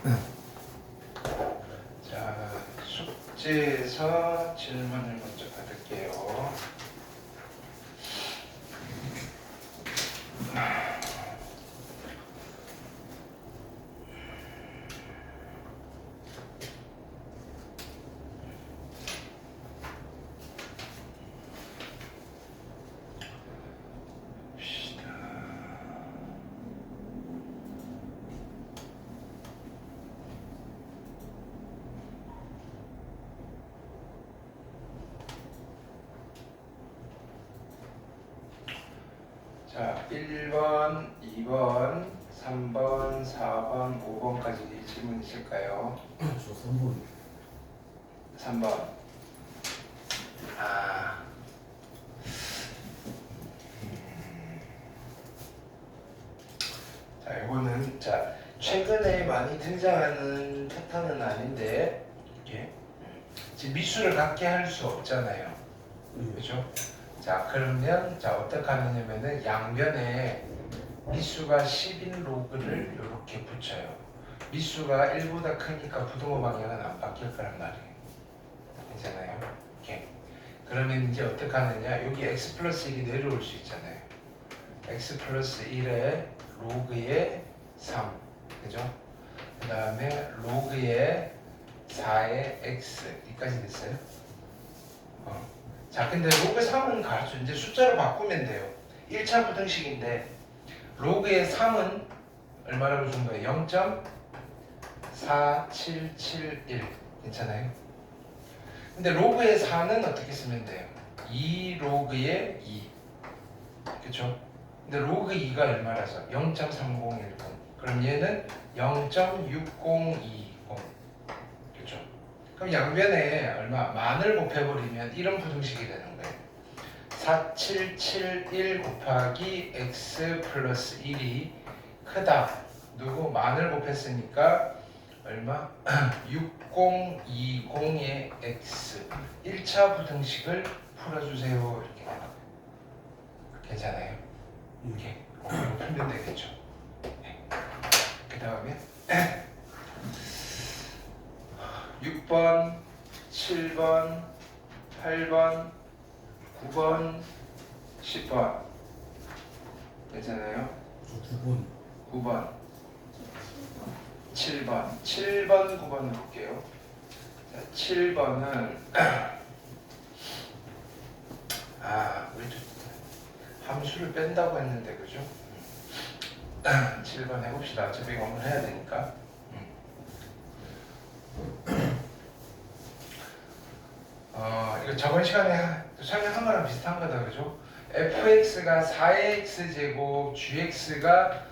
자, 숙제에서 질문을 먼저 받을게요. 자, 1번, 2번, 3번, 4번, 5번까지 질문 있을까요? 저 3번. 3번. 자, 이거는 최근에 많이 등장하는 패턴은 아닌데, 이게 지금 미수를 갖게 할 수 없잖아요. 그죠? 자, 그러면 어떻게 하느냐면은 양변에 미수가 10인 로그를 이렇게 붙여요. 미수가 1보다 크니까 부등호 방향은 안 바뀔 거란 말이에요. 괜찮아요? 이렇게. 그러면 이제 어떻게 하느냐? 여기 x 플러스 1이 내려올 수 있잖아요. x 플러스 1에 로그의 3. 그죠? 그 다음에 로그의 4의 x. 여기까지 됐어요? 자, 근데 로그 3은 가르쳐. 이제 숫자로 바꾸면 돼요. 1차 부등식인데, 로그의 3은 얼마라고 준 거예요? 0.4771. 괜찮아요? 근데 로그의 4는 어떻게 쓰면 돼요? 2 로그의 2. 그쵸? 근데 로그 2가 얼마라서? 0.3010. 그럼 얘는 0.6020. 그쵸? 그럼 양변에 만을 곱해버리면 이런 부등식이 되는 거예요. 4771 곱하기 x 플러스 1이 크다. 누구? 만을 곱했으니까 얼마? 6020의 x. 1차 부등식을 풀어주세요. 이렇게 되는 거예요. 괜찮아요? 이렇게 풀면 되겠죠. 그 다음에 6번, 7번, 8번, 9번, 10번. 괜찮아요? 저 9번. 9번, 7번, 7번, 9번 볼게요. 자, 7번은 우리 함수를 뺀다고 했는데 그죠? 7번 해봅시다. 어차피 이거 오늘 해야 되니까. 이거 저번 시간에 설명한 거랑 비슷한 거다, 그죠? fx가 4의 x제곱, gx가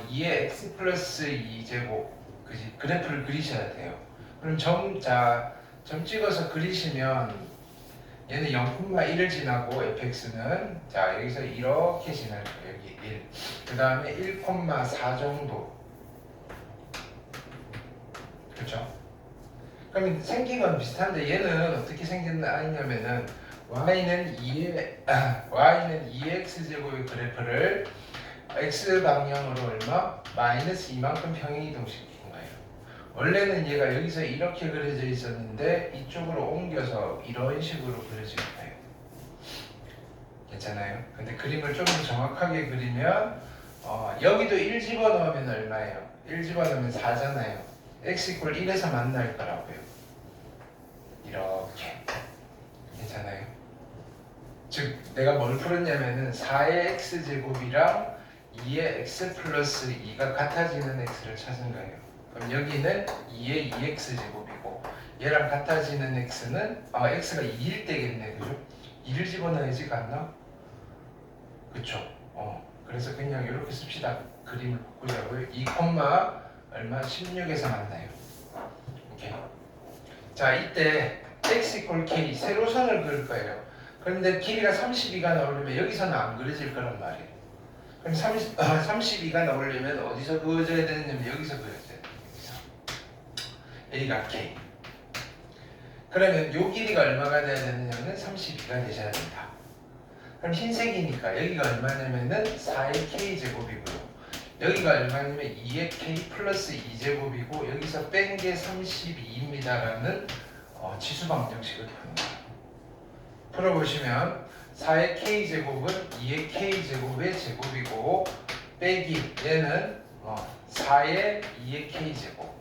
2의 x 플러스 2제곱, 그지? 그래프를 그리셔야 돼요. 그럼 점 찍어서 그리시면 얘는 0,1을 지나고 fx는 여기서 이렇게 지날 거예요. 여기 1. 그 다음에 1,4 정도. 그렇죠? 그럼 생긴 건 비슷한데 얘는 어떻게 생겼냐면은 y는 2x 제곱의 그래프를 x 방향으로 얼마? 마이너스 이만큼 평행이동시킨 거예요. 원래는 얘가 여기서 이렇게 그려져 있었는데 이쪽으로 옮겨서 이런 식으로 그려진 거예요. 괜찮아요? 근데 그림을 좀 더 정확하게 그리면 여기도 1 집어넣으면 얼마예요? 1 집어넣으면 4잖아요. x 이퀄 1에서 만날 거라고요. 이렇게. 괜찮아요? 즉 내가 뭘 풀었냐면은 4의 x제곱이랑 2의 x 플러스 2가 같아지는 x를 찾은 거예요. 그럼 여기는 2의 2x제곱이고 얘랑 같아지는 x는 x가 2일 때겠네. 그죠? 2를 집어넣어야지 같나? 그쵸? 그래서 그냥 이렇게 씁시다. 그림을 바꾸자고요. 2, 얼마? 16에서 만나요. 오케이. 자, 이때 x 이퀄 k 세로선을 그을 거예요. 그런데 길이가 32가 나오려면 여기서는 안 그려질 거란 말이에요. 그럼 32가 나오려면 어디서 그어져야 되느냐면 여기서 그어져야 돼요. 여기가 k. 그러면 요 길이가 얼마가 돼야 되느냐면 32가 되셔야 된다. 그럼 흰색이니까 여기가 얼마냐면은 4의 k 제곱이고요. 여기가 얼마냐면 2의 k 플러스 2제곱이고 여기서 뺀 게 32입니다라는 지수 방정식을 푸는 거예요. 풀어보시면 4의 k제곱은 2의 k제곱의 제곱이고 빼기 얘는 4의 2의 k제곱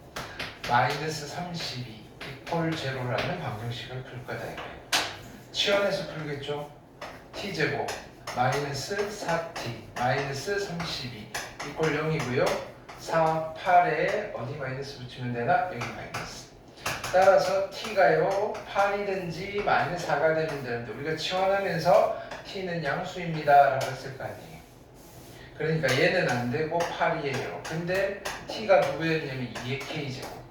마이너스 32 이퀄 제로라는 방정식을 풀 거다 이거예요. 치환해서 풀겠죠? t제곱 마이너스 4t 마이너스 32 이퀄 0이고요. 4, 8에 어디 마이너스 붙이면 되나? 여기 마이너스. 따라서 t가요 8이든지 마이너스 4가 되면 되는데 우리가 치환하면서 t는 양수입니다 라고 했을 거 아니에요. 그러니까 얘는 안 되고 8이에요. 근데 t가 누구였냐면 2의 k제곱.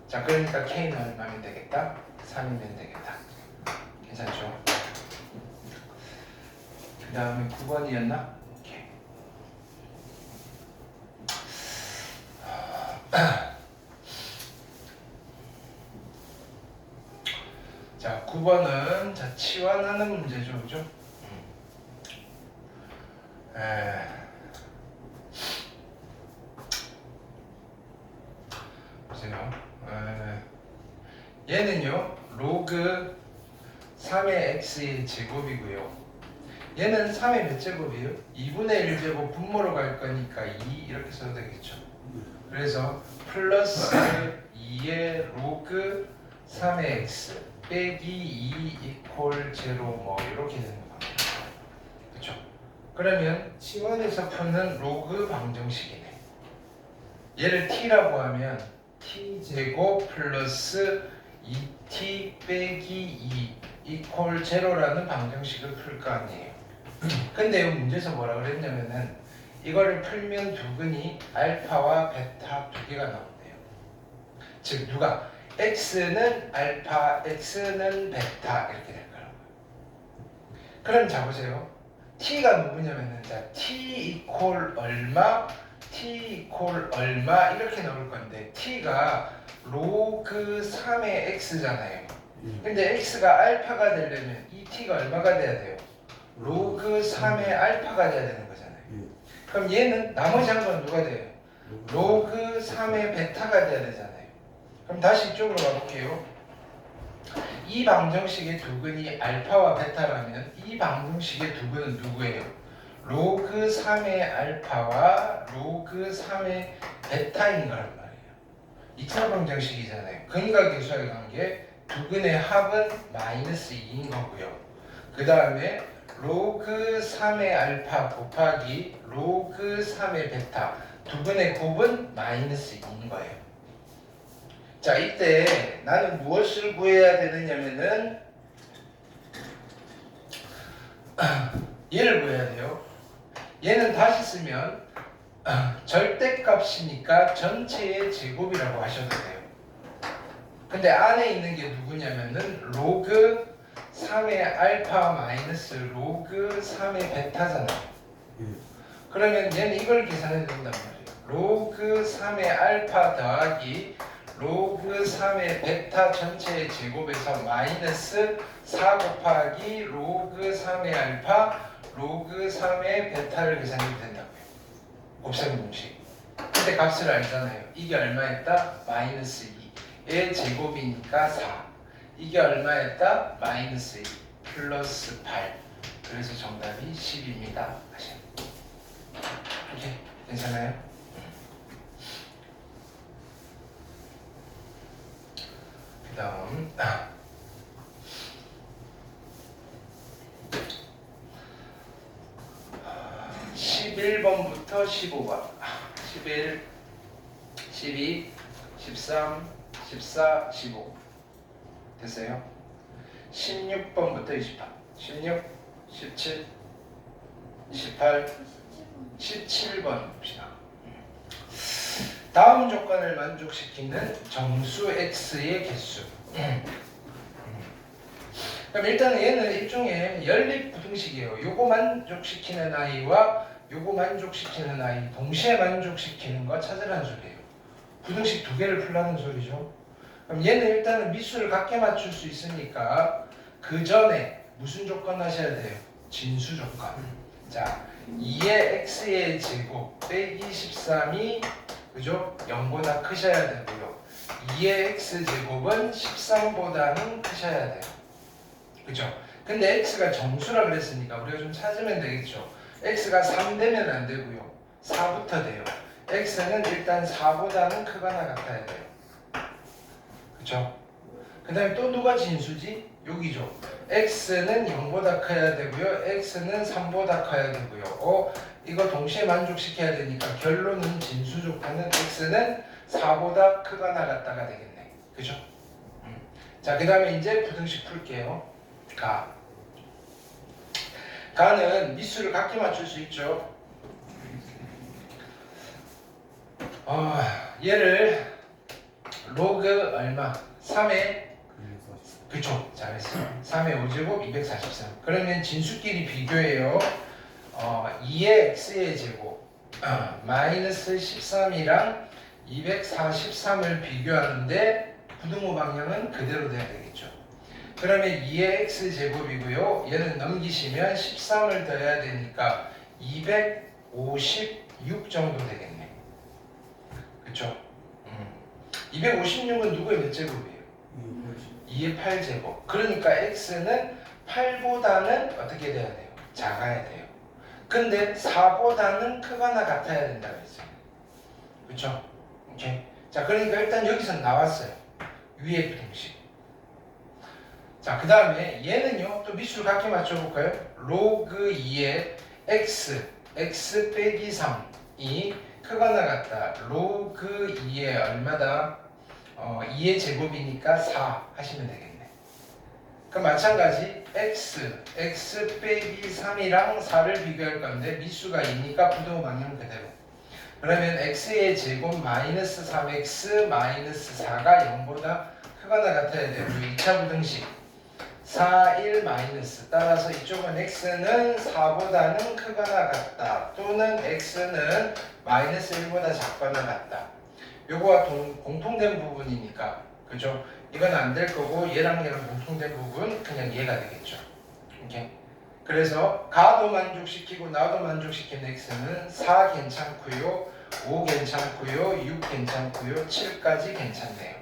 자, 그러니까 k는 얼마면 되겠다? 3이면 되겠다. 괜찮죠? 그 다음에 9번이었나? 오케이. 자, 9번은 자, 치환하는 문제죠. 그죠? 보세요. 얘는요 로그 3의 x의 제곱이고요. 얘는 3의 몇 제곱이에요? 2분의 1제곱 분모로 갈 거니까 2 이렇게 써도 되겠죠. 그래서 플러스 2의 로그 3의 x 빼기 2 이퀄 제로 뭐 이렇게 되는 거 그렇죠? 그러면 치환해서 푸는 로그 방정식이네. 얘를 t라고 하면 t제곱 플러스 2t 빼기 2 이퀄 제로라는 방정식을 풀 거 아니에요. 근데 이 문제에서 뭐라 그랬냐면은 이거를 풀면 두근이 알파와 베타 두 개가 나온대요. 즉 누가 x는 알파, x는 베타 이렇게 될 거라고요. 그럼 자 보세요. t가 누구냐면은 자 t 이퀄 얼마, t 이퀄 얼마 이렇게 나올 건데 t가 로그 3의 x잖아요. 근데 x가 알파가 되려면 이 t가 얼마가 돼야 돼요? 로그 3의 알파가 돼야 되는 거잖아요. 그럼 얘는 나머지 한 건 누가 돼요? 로그 3의 베타가 돼야 되잖아요. 그럼 다시 이쪽으로 가볼게요. 이 방정식의 두근이 알파와 베타라면 이 방정식의 두근은 누구예요? 로그 3의 알파와 로그 3의 베타인 거란 말이에요. 2차 방정식이잖아요. 근과 계수의 관계 두근의 합은 마이너스 2인 거고요. 그 다음에 로그 3의 알파 곱하기 로그 3의 베타 두근의 곱은 마이너스 2인 거예요. 자, 이때 나는 무엇을 구해야 되느냐면은 얘를 구해야 돼요. 얘는 다시 쓰면 절대값이니까 전체의 제곱이라고 하셔도 돼요. 근데 안에 있는 게 누구냐면은 로그 3의 알파 마이너스 로그 3의 베타잖아요. 그러면 얘는 이걸 계산해야 된단 말이에요. 로그 3의 알파 더하기 로그 3의 베타 전체의 제곱에서 마이너스 4 곱하기 로그 3의 알파 로그 3의 베타를 계산해도 된다고요. 곱셈 공식. 근데 값을 알잖아요. 이게 얼마였다? 마이너스 2. 얘 제곱이니까 4. 이게 얼마였다? 마이너스 2 플러스 8. 그래서 정답이 10입니다. 오케이. 괜찮아요? 그 다음 11번부터 15번 11, 12, 13, 14, 15 됐어요? 16번부터 28 16, 17, 28, 17번 봅시다. 다음 조건을 만족시키는 정수 x의 개수. 그럼 일단 얘는 일종의 연립부등식이에요. 요거 만족시키는 아이와 요거 만족시키는 아이 동시에 만족시키는 거 찾으라는 소리예요. 부등식 두 개를 풀라는 소리죠. 그럼 얘는 일단은 미수를 같게 맞출 수 있으니까 그 전에 무슨 조건 하셔야 돼요? 진수 조건. 자, 2의 x의 제곱 빼기 13이 그죠? 0보다 크셔야 되고요. 2의 x제곱은 13보다는 크셔야 돼요. 그죠? 근데 x가 정수라 그랬으니까 우리가 좀 찾으면 되겠죠. x가 3 되면 안 되고요. 4부터 돼요. x는 일단 4보다는 크거나 같아야 돼요. 그죠? 그 다음에 또 누가 진수지? 여기죠. x는 0보다 커야 되고요. x는 3보다 커야 되고요. 이거 동시에 만족시켜야 되니까 결론은 진수 조건은 x는 4보다 크거나 같다가 되겠네. 그죠? 자, 그 다음에 이제 부등식 풀게요. 가는 미수를 각기 맞출 수 있죠. 얘를 로그 얼마? 3의 그쵸, 잘했어요. 3의 5제곱 243. 그러면 진수끼리 비교해요. 2의 x의 제곱 마이너스 13이랑 243을 비교하는데 부등호 방향은 그대로 돼야 되겠죠. 그러면 2의 x제곱이고요. 얘는 넘기시면 13을 더해야 되니까 256 정도 되겠네. 그쵸? 256은 누구의 몇 제곱이에요? 2의 8제곱. 그러니까 x는 8보다는 어떻게 돼야 돼요? 작아야 돼요. 근데 4보다는 크거나 같아야 된다고 했어요. 그쵸? 오케이. 자, 그러니까 일단 여기서 나왔어요. 위의 부등식. 자, 그 다음에 얘는요, 또 미수를 각기 맞춰볼까요? 로그 2의 x 빼기 3이 크거나 같다. 로그 2의 얼마다? 2의 제곱이니까 4 하시면 되겠네. 그럼 마찬가지 x 빼기 3이랑 4를 비교할 건데 미수가 2니까 부등호 방향 그대로. 그러면 x의 제곱 마이너스 3x 마이너스 4가 0보다 크거나 같아야 되고 2차 부등식 4, 1 마이너스 따라서 이쪽은 x는 4보다는 크거나 같다 또는 x는 마이너스 1보다 작거나 같다. 요거와 공통된 부분이니까 그죠? 이건 안 될 거고 얘랑 얘랑 공통된 부분 그냥 얘가 되겠죠. 오케이? 그래서 가도 만족시키고 나도 만족시키는 x는 4 괜찮고요 5 괜찮고요 6 괜찮고요 7까지 괜찮네요.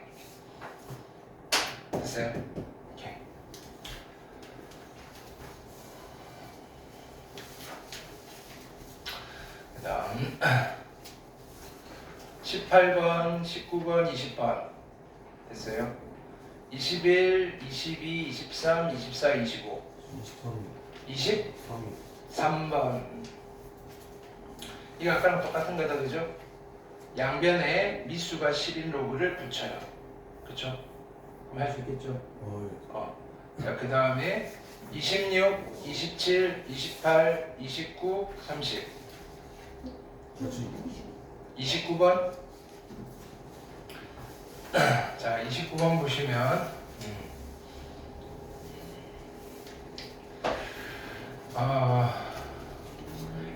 됐어요? 그 다음 18번, 19번, 20번 됐어요? 21, 22, 23, 24, 25 23번 이거 아까랑 똑같은 거다 그죠? 양변에 미수가 10인 로그를 붙여요. 그쵸? 그럼 할 수 있겠죠? 자, 그 다음에 26, 27, 28, 29, 30 29번 자 29번 보시면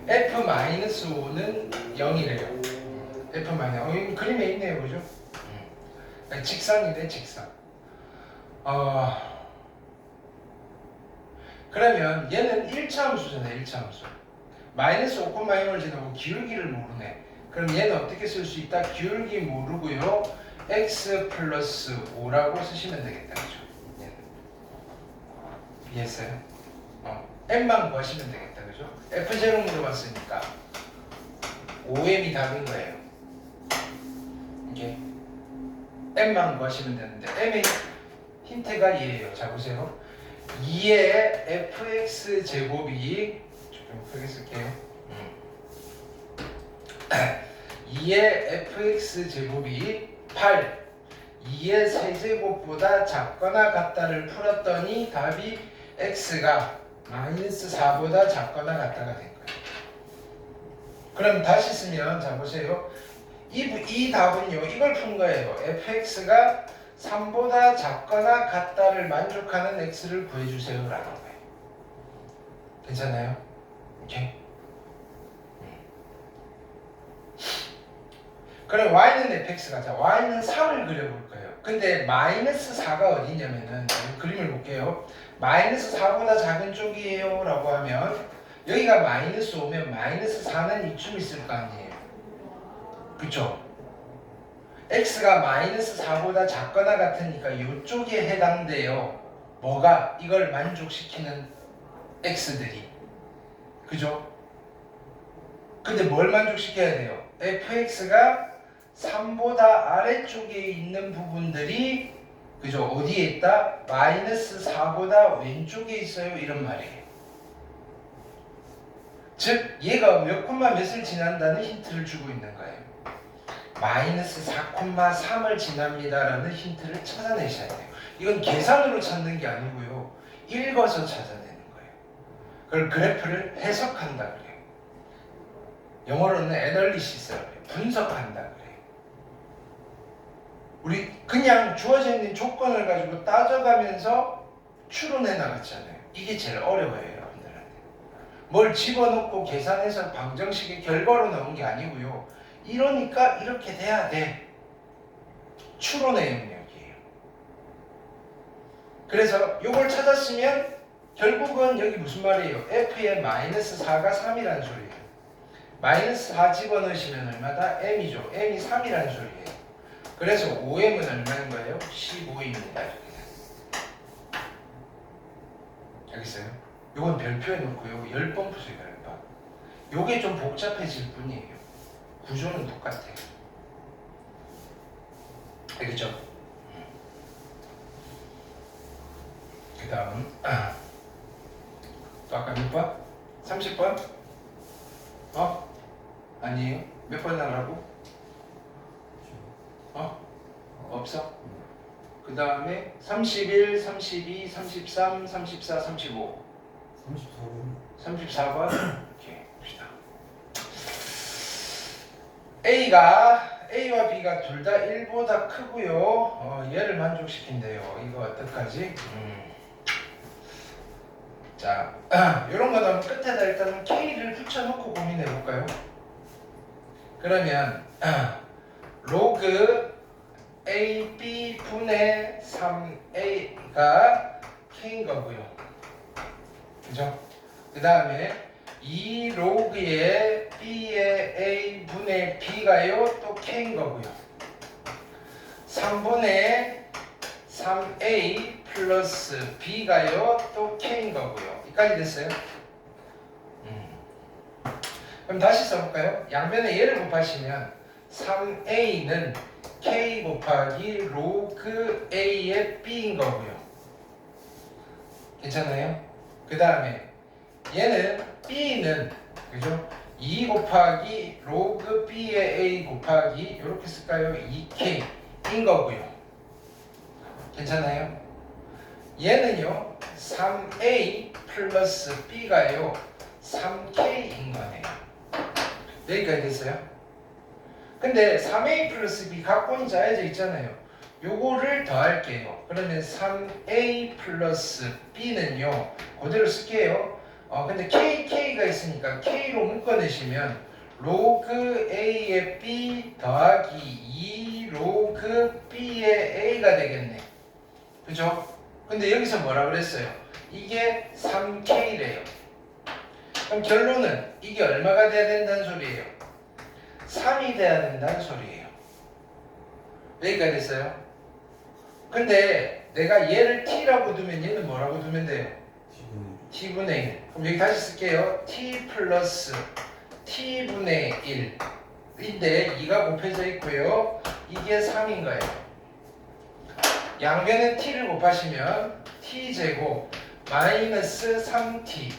F-5는 0이래요. F-5 그림에 있네요. 그죠? 직선이네 직선. 그러면 얘는 1차 함수잖아요. 1차 함수 마이너스 5,0을 지나고 기울기를 모르네. 그럼 얘는 어떻게 쓸 수 있다? 기울기 모르고요 x 플러스 5라고 쓰시면 되겠다. 그죠? 얘는 이해했어요? m만 구하시면 되겠다. 그죠? f0 물어봤으니까 5m이 답인 거예요. 이게 m만 구하시면 되는데 m의 힌트가 얘예요. 자 보세요. 2의 fx 제곱이 좀 크게 쓸게요. 2의 fx 제곱이 8 2의 세제곱보다 작거나 같다를 풀었더니 답이 x가 마이너스 4보다 작거나 같다가 된 거예요. 그럼 다시 쓰면 자 보세요. 이 답은요 이걸 푼 거예요. fx가 3보다 작거나 같다를 만족하는 x를 구해주세요 라는 거예요. 괜찮아요? 오케이. 그럼 y는 fx가 자 y는 3을 그려볼 거예요. 근데 마이너스 4가 어디냐면은 그림을 볼게요. 마이너스 4보다 작은 쪽이에요 라고 하면 여기가 마이너스 5면 마이너스 4는 이쯤 있을 거 아니에요. 그쵸? x가 마이너스 4보다 작거나 같으니까 이쪽에 해당돼요. 뭐가? 이걸 만족시키는 x들이. 그죠? 근데 뭘 만족시켜야 돼요? fx가 3보다 아래쪽에 있는 부분들이 그죠? 어디에 있다? 마이너스 4보다 왼쪽에 있어요. 이런 말이에요. 즉 얘가 몇 콤마 몇을 지난다는 힌트를 주고 있는 거예요. 마이너스 4,3을 지납니다라는 힌트를 찾아내셔야 돼요. 이건 계산으로 찾는 게 아니고요. 읽어서 찾아내는 거예요. 그걸 그래프를 해석한다 그래요. 영어로는 애널리시스라고 해요. 분석한다 그래요. 우리 그냥 주어져 있는 조건을 가지고 따져가면서 추론해 나갔잖아요. 이게 제일 어려워요, 여러분들한테. 뭘 집어넣고 계산해서 방정식의 결과로 나온 게 아니고요. 이러니까 이렇게 돼야 돼. 추론의 영역이에요. 그래서 이걸 찾았으면 결국은 여기 무슨 말이에요? f의 마이너스 4가 3이라는 소리예요. 마이너스 4 집어넣으시면 얼마다? m이죠. m이 3이라는 소리예요. 그래서 5m은 얼마인 거예요? 15입니다. 알겠어요? 요건 별표에 놓고요. 10번 푸세요. 10번. 요게 좀 복잡해질 뿐이에요. 구조는 똑같아요. 알겠죠? 그 다음 또 아까 몇 번? 30번? 아니에요? 몇 번 하라고? 없어? 그 다음에 31, 32, 33, 34, 35 34번 이렇게 봅시다. A와 B가 둘 다 1보다 크고요. 얘를 만족시킨대요. 이거 어떡하지? 자, 이런 거는 끝에다 일단 K를 붙여놓고 고민해 볼까요? 그러면 로그 AB 분의 3A가 K인 거고요. 그죠? 그 다음에 이 로그의 B의 A 분의 B가요 또 K인 거고요. 3분의 3A 플러스 B가요 또 K인 거고요. 여기까지 됐어요? 그럼 다시 써볼까요? 양변에 얘를 곱하시면 3A는 K 곱하기 로그 A의 B인 거고요. 괜찮아요? 그 다음에 얘는 B는 그죠? 2 곱하기 로그 B의 A 곱하기 이렇게 쓸까요? 2K인 거고요. 괜찮아요? 얘는요 3A 플러스 B가요 3K인 거네요. 여기까지 됐어요? 근데 3A 플러스 B 각본이 짜여져 있잖아요. 요거를 더할게요. 그러면 3A 플러스 B는요 그대로 쓸게요. 근데 K가 있으니까 K로 묶어내시면 로그 A의 B 더하기 2 로그 B의 A가 되겠네. 그죠? 근데 여기서 뭐라 그랬어요? 이게 3K래요. 그럼 결론은 이게 얼마가 돼야 된다는 소리예요? 3이 돼야 된다는 소리예요. 여기까지 됐어요? 근데 내가 얘를 T라고 두면 얘는 뭐라고 두면 돼요? T분의 1. 그럼 여기 다시 쓸게요. T 플러스 T분의 1인데 2가 곱해져 있고요. 이게 3인 거예요. 양변에 T를 곱하시면 T제곱 마이너스 3T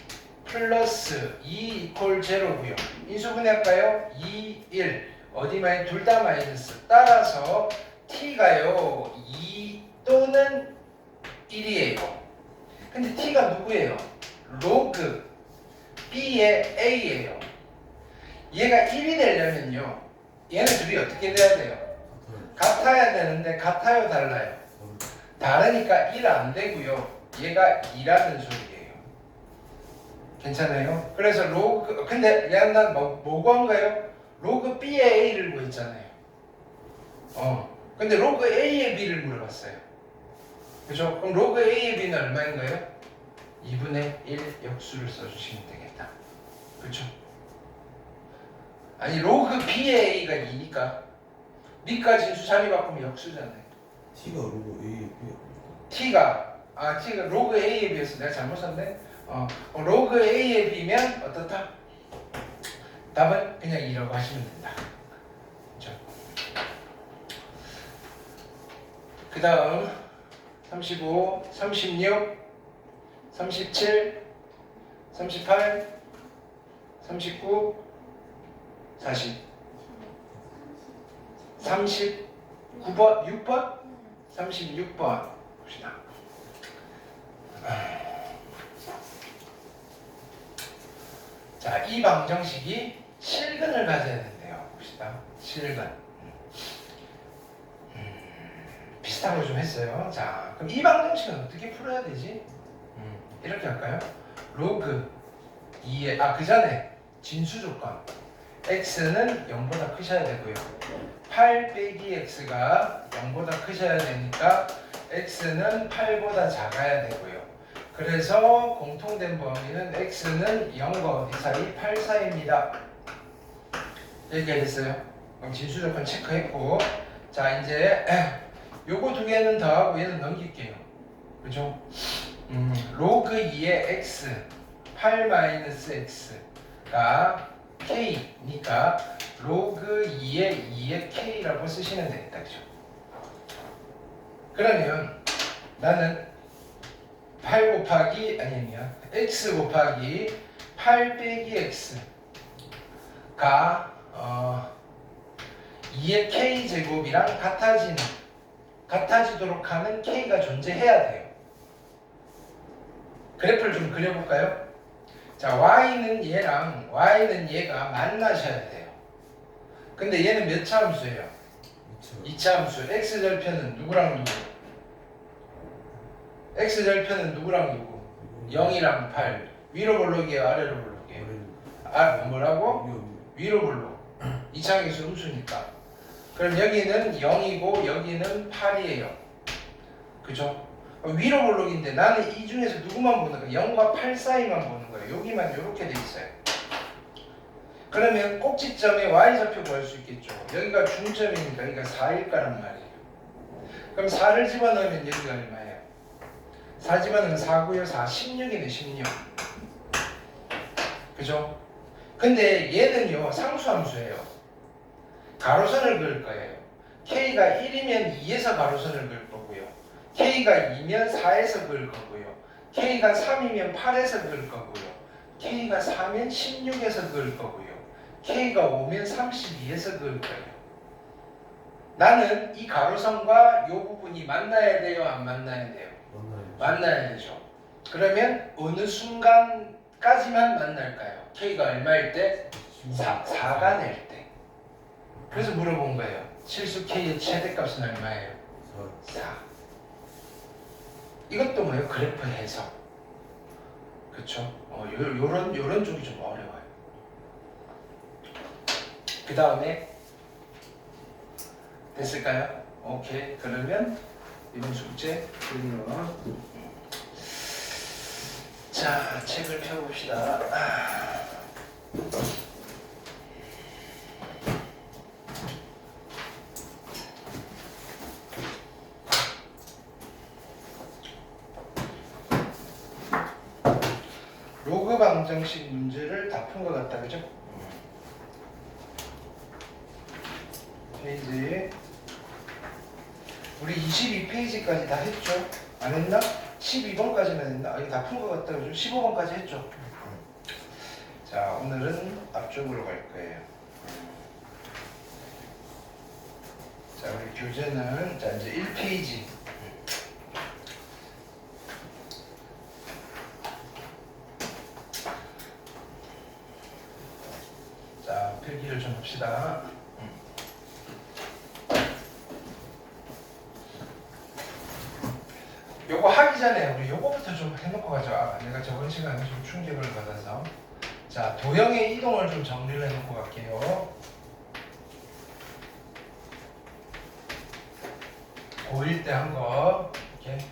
플러스 2 이퀄 제로고요. 인수분해할까요? 2, 1 어디만 둘 다 마이너스 따라서 T가요 2 또는 1이에요. 근데 T가 누구예요? 로그 B의 A예요. 얘가 1이 되려면요 얘네 둘이 어떻게 돼야 돼요? 같아야 되는데 같아요 달라요? 다르니까 1 안 되고요. 얘가 2라는 소리예요. 괜찮아요? 그래서 로그 근데 얘는 뭐 구한가요? 로그 B의 A를 구했잖아요. 근데 로그 A의 B를 물어봤어요. 그죠? 그럼 로그 A의 B는 얼마인가요? 2분의 1 역수를 써주시면 되겠다. 그렇죠? 아니 로그 B의 A가 2니까 니까 진수 자리 바꾸면 역수잖아요. T가 로고 A에 B야. T가 로그 A에 비해서 내가 잘못 썼네. 로그 A에 비면 어떻다? 답은 그냥 2라고 하시면 된다. 그렇죠? 그 다음 35, 36, 37, 38, 39, 40, 39번, 6번, 36번 봅시다. 자, 이 방정식이 실근을 가져야 된대요. 봅시다. 실근. 비슷한 거 좀 했어요. 자, 그럼 이 방정식은 어떻게 풀어야 되지? 이렇게 할까요? 로그 2의 그 전에 진수 조건 x는 0보다 크셔야 되고요. 8 빼기 x가 0보다 크셔야 되니까 x는 8보다 작아야 되고요. 그래서 공통된 범위는 x는 0과 어디 사이? 8 사이입니다. 여기가 됐어요. 그럼 진수 조건 체크했고, 자 이제 요거 두 개는 더하고 얘는 넘길게요. 그죠? 로그 2의 x 8 마이너스 x가 k니까 로그 2의 k라고 쓰시면 되겠다. 그죠? 그러면 나는 8 곱하기 아니면 x 곱하기 8 빼기 x가 2의 k 제곱이랑 같아지도록 하는 k가 존재해야 돼요. 그래프를 좀 그려볼까요? 자, y는 얘가 만나셔야 돼요. 근데 얘는 몇 차 함수예요? 2차 함수. x절편은 누구랑 누구? x절편은 누구랑 누구? 0이랑 8. 위로 볼록이에요? 아래로 볼록이에요? 뭐라고? 위로 볼록. 이차함수 음수니까. 그럼 여기는 0이고 여기는 8이에요. 그죠? 위로 볼록인데 나는 이 중에서 누구만 보는 거야? 0과 8 사이만 보는 거예요. 여기만 이렇게 돼 있어요. 그러면 꼭지점에 y좌표 구할 수 있겠죠. 여기가 중점이니까 여기가 4일 거란 말이에요. 그럼 4를 집어넣으면 여기가 얼마예요? 4 집어넣으면 4구요 4, 16이네 16. 그죠? 근데 얘는요 상수함수예요. 가로선을 그을 거예요. k가 1이면 2에서 가로선을 그을 거고요. k가 2면 4에서 그을 거고요. k가 3이면 8에서 그을 거고요. k가 4면 16에서 그을 거고요. k가 5면 32에서 그을 거예요. 나는 이 가로선과 이 부분이 만나야 돼요? 안 만나야 돼요? 만나야 되죠. 그러면 어느 순간까지만 만날까요? k가 얼마일 때? 4가 될 때. 그래서 물어본 거예요. 실수 k의 최대값은 얼마예요? 4. 이것도 뭐예요? 그래프 해석. 그쵸? 요런 쪽이 좀 어려워요. 그 다음에 됐을까요? 오케이. 그러면 이번 숙제 끝이요. 자, 책을 펴봅시다. 로그 방정식 문제를 다 푼 것 같다, 그죠? 페이지 우리 22페이지까지 다 했죠? 안 했나? 12번까지만 했나? 이거 다 푼 것 같다, 그죠? 15번까지 했죠? 자, 오늘은 앞쪽으로 갈 거예요. 자, 우리 교재는 자 이제 1페이지. 자, 필기를 좀 합시다. 요거 하기 전에 우리 요거부터 좀 해놓고 가자. 내가 저번 시간에 좀 충격을 받아서. 자, 도형의 이동을 좀 정리를 해놓고 갈게요. 고1 때 한 거. 이렇게.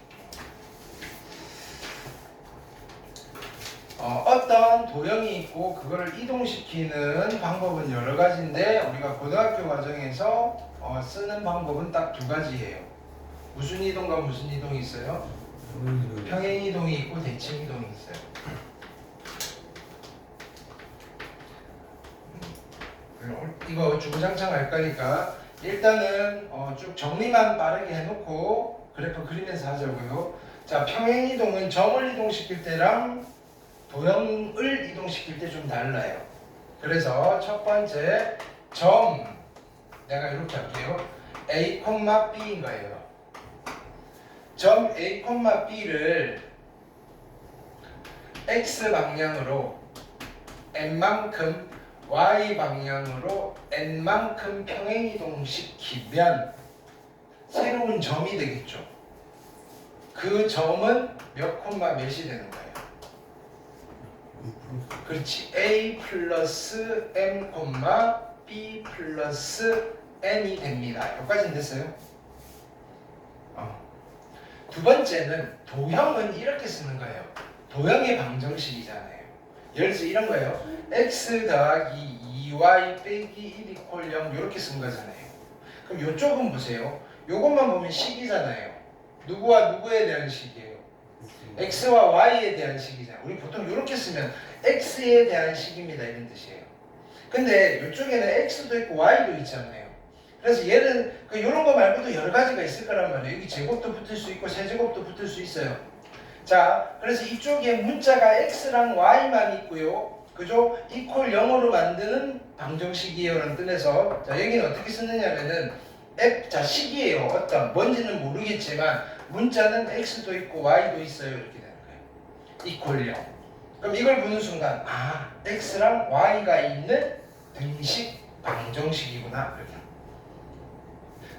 어떤 도형이 있고 그거를 이동시키는 방법은 여러 가지인데 우리가 고등학교 과정에서 쓰는 방법은 딱 두 가지예요. 무슨 이동과 무슨 이동이 있어요? 평행 이동이 있고 대칭 이동이 있어요. 이거 주구장창 할 거니까 일단은 쭉 정리만 빠르게 해놓고 그래프 그리면서 하자고요. 자, 평행 이동은 점을 이동시킬 때랑 도형을 이동시킬 때 좀 달라요. 그래서 첫 번째 점 내가 이렇게 할게요. A, B인 거예요. 점 A, B를 X 방향으로 n만큼 Y 방향으로 n만큼 평행 이동시키면 새로운 점이 되겠죠. 그 점은 몇 콤마 몇이 되는 거예요? 그렇지. A 플러스 M 콤마 B 플러스 N이 됩니다. 여기까지는 됐어요? 두 번째는 도형은 이렇게 쓰는 거예요. 도형의 방정식이잖아요. 예를 들어서 이런 거예요. x 더하기 2y 빼기 1 이퀄 0 이렇게 쓴 거잖아요. 그럼 이쪽은 보세요. 요것만 보면 식이잖아요. 누구와 누구에 대한 식이에요? x와 y에 대한 식이잖아요. 우리 보통 이렇게 쓰면 x에 대한 식입니다 이런 뜻이에요. 근데 이쪽에는 x도 있고 y도 있잖아요. 그래서 얘는 이런 거 말고도 여러 가지가 있을 거란 말이에요. 여기 제곱도 붙을 수 있고 세제곱도 붙을 수 있어요. 자, 그래서 이쪽에 문자가 x랑 y만 있고요. 그죠? 이퀄 0으로 만드는 방정식이에요 라는 뜻에서 자, 여기는 어떻게 쓰느냐면은 자, 식이에요. 어떤 뭔지는 모르겠지만 문자는 x도 있고 y도 있어요. 이렇게 되는 거예요. 이퀄 0. 그럼 이걸 보는 순간 x랑 y가 있는 등식 방정식이구나. 이렇게.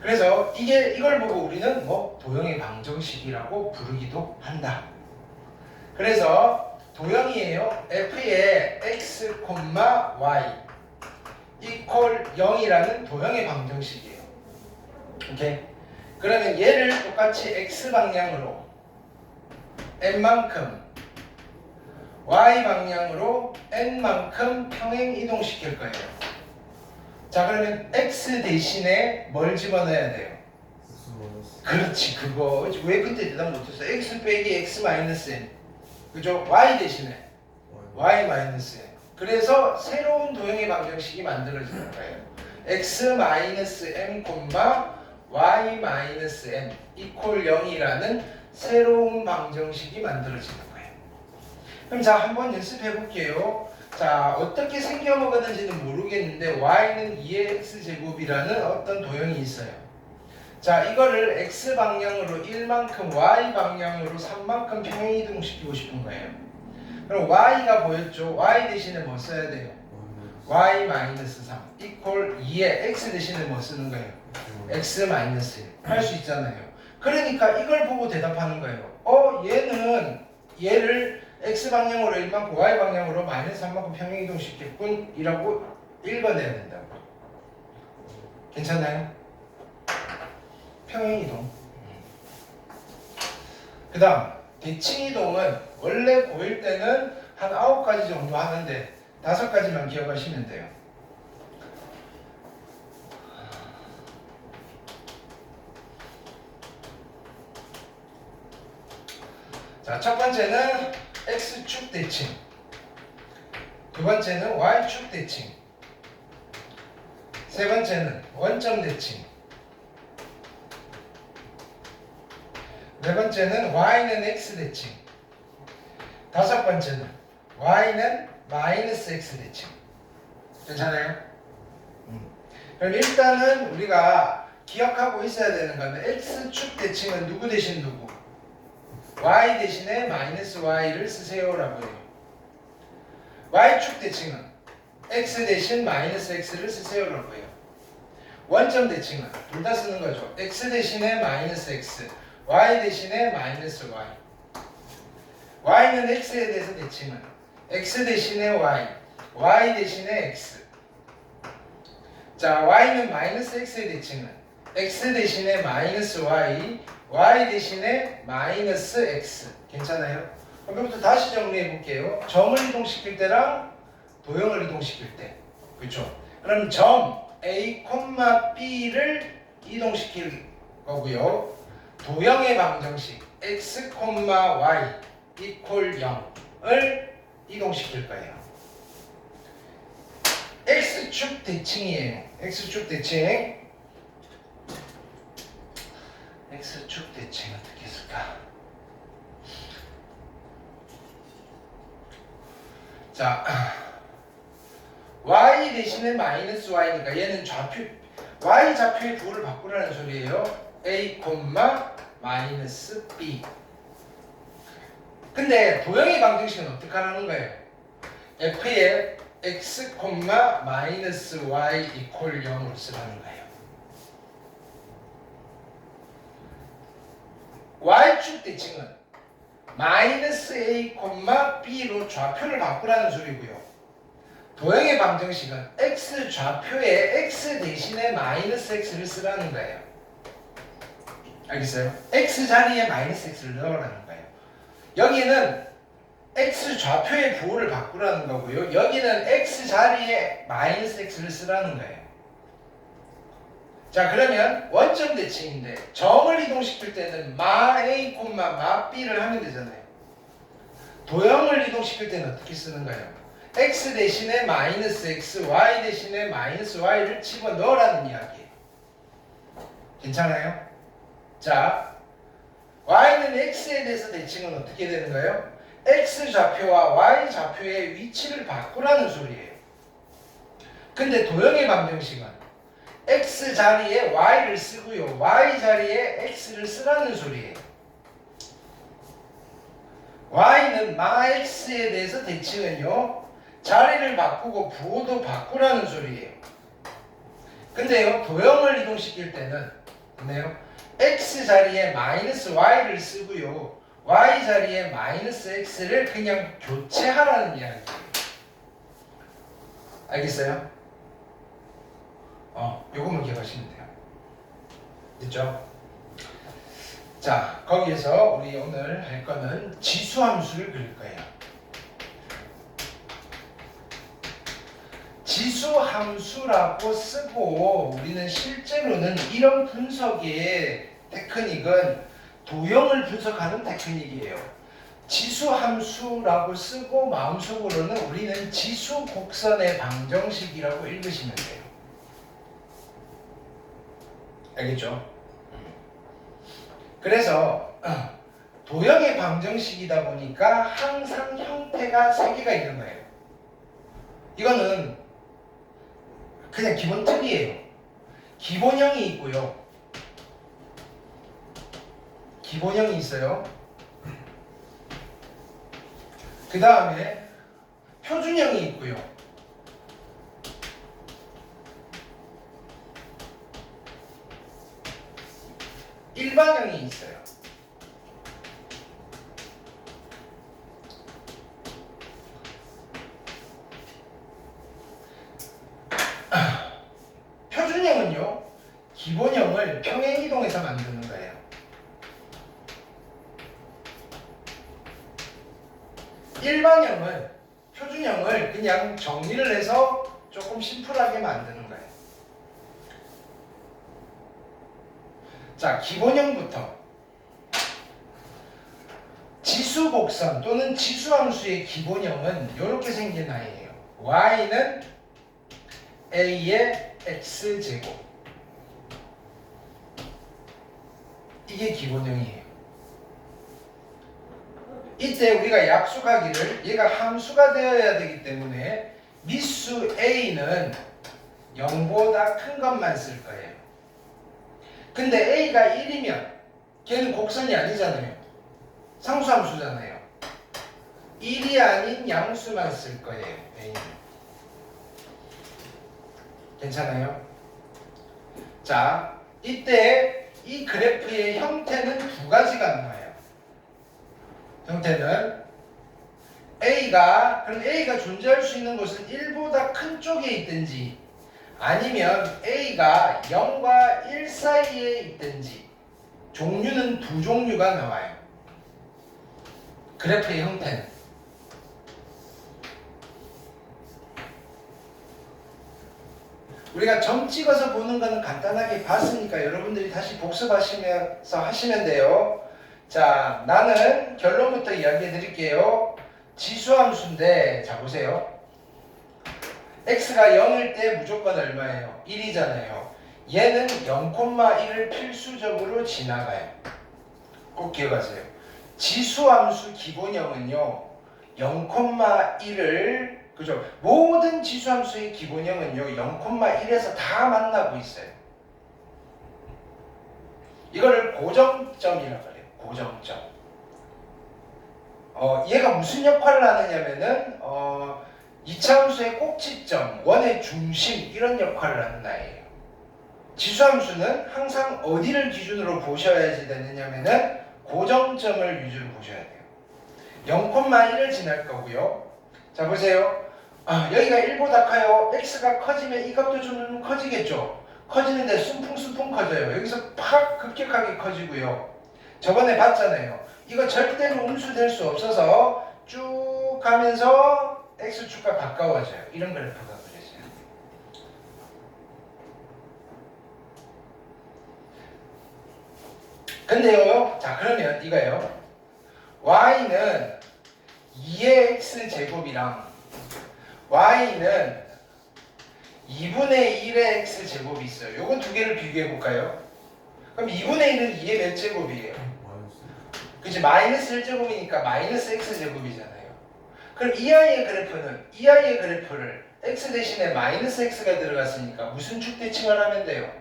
그래서 이걸 보고 우리는 도형의 방정식이라고 부르기도 한다. 그래서 도형이에요. f의 x, y 이퀄 0이라는 도형의 방정식이에요. 오케이? 그러면 얘를 똑같이 x 방향으로 n만큼 y 방향으로 n만큼 평행 이동시킬 거예요. 자, 그러면 x 대신에 뭘 집어넣어야 돼요? 그렇지, 그거 왜 그때 대답 못했어? x 빼기 x 마이너스 n, 그죠? y 대신에 y 마이너스 n. 그래서 새로운 도형의 방정식이 만들어지는 거예요. x 마이너스 m y 마이너스 n 이퀄 0이라는 새로운 방정식이 만들어지는 거예요. 그럼 자, 한번 연습해 볼게요. 자, 어떻게 생겨먹었는지는 모르겠는데 y는 2의 x제곱이라는 어떤 도형이 있어요. 자, 이거를 x 방향으로 1만큼 y 방향으로 3만큼 평행 이동시키고 싶은 거예요. 그럼 y가 보였죠? y 대신에 뭐 써야 돼요? y 마이너스 3 이퀄 2의 x 대신에 뭐 쓰는 거예요? x 마이너스 1 할 수 있잖아요. 그러니까 이걸 보고 대답하는 거예요. 얘를 x 방향으로 1만큼 y 방향으로 마이너스 3만큼 평행 이동시켰군 이라고 읽어내야 된다고. 괜찮나요? 평행 이동. 그 다음 대칭 이동은 원래 고1 때는 한 9가지 정도 하는데 5가지만 기억하시면 돼요. 자, 첫 번째는 x축 대칭, 두 번째는 y축 대칭, 세 번째는 원점 대칭, 네 번째는 y는 x 대칭, 다섯 번째는 y는 마이너스 x 대칭. 괜찮아요? 그럼 일단은 우리가 기억하고 있어야 되는 거는 x축 대칭은 누구 대신 누구? y 대신에 마이너스 y를 쓰세요라고 해요. y축 대칭은 x 대신 마이너스 x를 쓰세요라고 해요. 원점 대칭은 둘 다 쓰는 거죠. x 대신에 마이너스 x, y 대신에 마이너스 y. y는 x에 대해서 대칭은 x 대신에 y, y 대신에 x. 자, y는 마이너스 x의 대칭은 x 대신에 마이너스 y, y 대신에 마이너스 x. 괜찮아요? 그럼부터 다시 정리해 볼게요. 점을 이동시킬 때랑 도형을 이동시킬 때. 그렇죠? 그럼 점 A, B를 이동시킬 거고요. 도형의 방정식 x, y 이퀄 0을 이동시킬 거예요. x축 대칭이에요. x축 대칭. x축 대칭 어떻게 했을까? 자, y 대신에 마이너스 y니까 얘는 좌표 y 좌표의 부호를 바꾸라는 소리예요. a, 마이너스 b. 근데 도형의 방정식은 어떻게 하라는 거예요? f의 x, 마이너스 y 이퀄 0으로 쓰라는 거예요. y축 대칭은 마이너스 a, b로 좌표를 바꾸라는 소리고요. 도형의 방정식은 x 좌표에 x 대신에 마이너스 x를 쓰라는 거예요. 알겠어요? x 자리에 마이너스 x를 넣으라는 거예요. 여기는 x 좌표의 부호를 바꾸라는 거고요. 여기는 x 자리에 마이너스 x를 쓰라는 거예요. 자, 그러면 원점 대칭인데 점을 이동시킬 때는 마 a, 마 b를 하면 되잖아요. 도형을 이동시킬 때는 어떻게 쓰는 거예요? x 대신에 마이너스 x, y 대신에 마이너스 y를 집어넣으라는 이야기예요. 괜찮아요? 자, y는 x에 대해서 대칭은 어떻게 되는 거예요? x 좌표와 y 좌표의 위치를 바꾸라는 소리예요. 근데 도형의 방정식은 x 자리에 y를 쓰고요, y 자리에 x를 쓰라는 소리예요. y는 마 x에 대해서 대칭은요, 자리를 바꾸고 부호도 바꾸라는 소리예요. 근데요, 도형을 이동시킬 때는 보네요, x 자리에 마이너스 y를 쓰고요, y 자리에 마이너스 x를 그냥 교체하라는 이야기예요. 알겠어요? 요것만 기억하시면 돼요. 됐죠? 자, 거기에서 우리 오늘 할 거는 지수함수를 그릴 거예요. 지수함수라고 쓰고 우리는 실제로는 이런 분석의 테크닉은 도형을 분석하는 테크닉이에요. 지수함수라고 쓰고 마음속으로는 우리는 지수곡선의 방정식이라고 읽으시면 돼요. 알겠죠? 그래서 도형의 방정식이다 보니까 항상 형태가 3개가 있는 거예요. 이거는 그냥 기본 틀이에요. 기본형이 있고요. 기본형이 있어요. 그 다음에 표준형이 있고요. 일반형이 있어요. 표준형은요, 기본형을 평행이동해서 만드는 거예요. 일반형은 표준형을 그냥 정리를 해서 조금 심플하게 만드는 거예요. 자, 기본형부터 지수곡선 또는 지수함수의 기본형은 이렇게 생긴 아이예요. y는 a의 x제곱, 이게 기본형이에요. 이때 우리가 약속하기를 얘가 함수가 되어야 되기 때문에 미수 a는 0보다 큰 것만 쓸 거예요. 근데 a가 1이면 걔는 곡선이 아니잖아요. 상수함수잖아요. 1이 아닌 양수만 쓸 거예요. a는. 괜찮아요? 자, 이때 이 그래프의 형태는 두 가지가 나와요. 형태는 그럼 A가 존재할 수 있는 곳은 1보다 큰 쪽에 있든지 아니면 A가 0과 1 사이에 있든지 종류는 두 종류가 나와요. 그래프의 형태는 우리가 점 찍어서 보는 거는 간단하게 봤으니까 여러분들이 다시 복습하시면서 하시면 돼요. 자, 나는 결론부터 이야기해 드릴게요. 지수함수인데, 자 보세요. x가 0일 때 무조건 얼마예요? 1이잖아요. 얘는 0,1을 필수적으로 지나가요. 꼭 기억하세요. 지수함수 기본형은요 0,1을 그죠? 모든 지수함수의 기본형은요 0,1에서 다 만나고 있어요. 이거를 고정점이라고 그래요. 고정점. 얘가 무슨 역할을 하느냐면은 2차 함수의 꼭지점, 원의 중심 이런 역할을 하는 아이예요. 지수함수는 항상 어디를 기준으로 보셔야지 되느냐면은 고정점을 위주로 보셔야 돼요. 0,1을 지날 거고요. 자 보세요. 여기가 1보다 커요. x가 커지면 이 값도 좀 커지겠죠. 커지는데 순풍순풍 커져요. 여기서 팍 급격하게 커지고요. 저번에 봤잖아요. 이거 절대로 음수될 수 없어서 쭉 가면서 x축과 가까워져요. 이런 그래프가 그려져요. 근데요, 자 그러면 이거예요. y는 2의 x제곱이랑 y는 2분의 1의 x제곱이 있어요. 요거 두 개를 비교해 볼까요? 그럼 2분의 1은 2의 몇 제곱이에요? 그치, 마이너스 1제곱이니까 마이너스 x제곱이잖아요. 그럼 이 아이의 그래프를 x 대신에 마이너스 x가 들어갔으니까 무슨 축 대칭을 하면 돼요?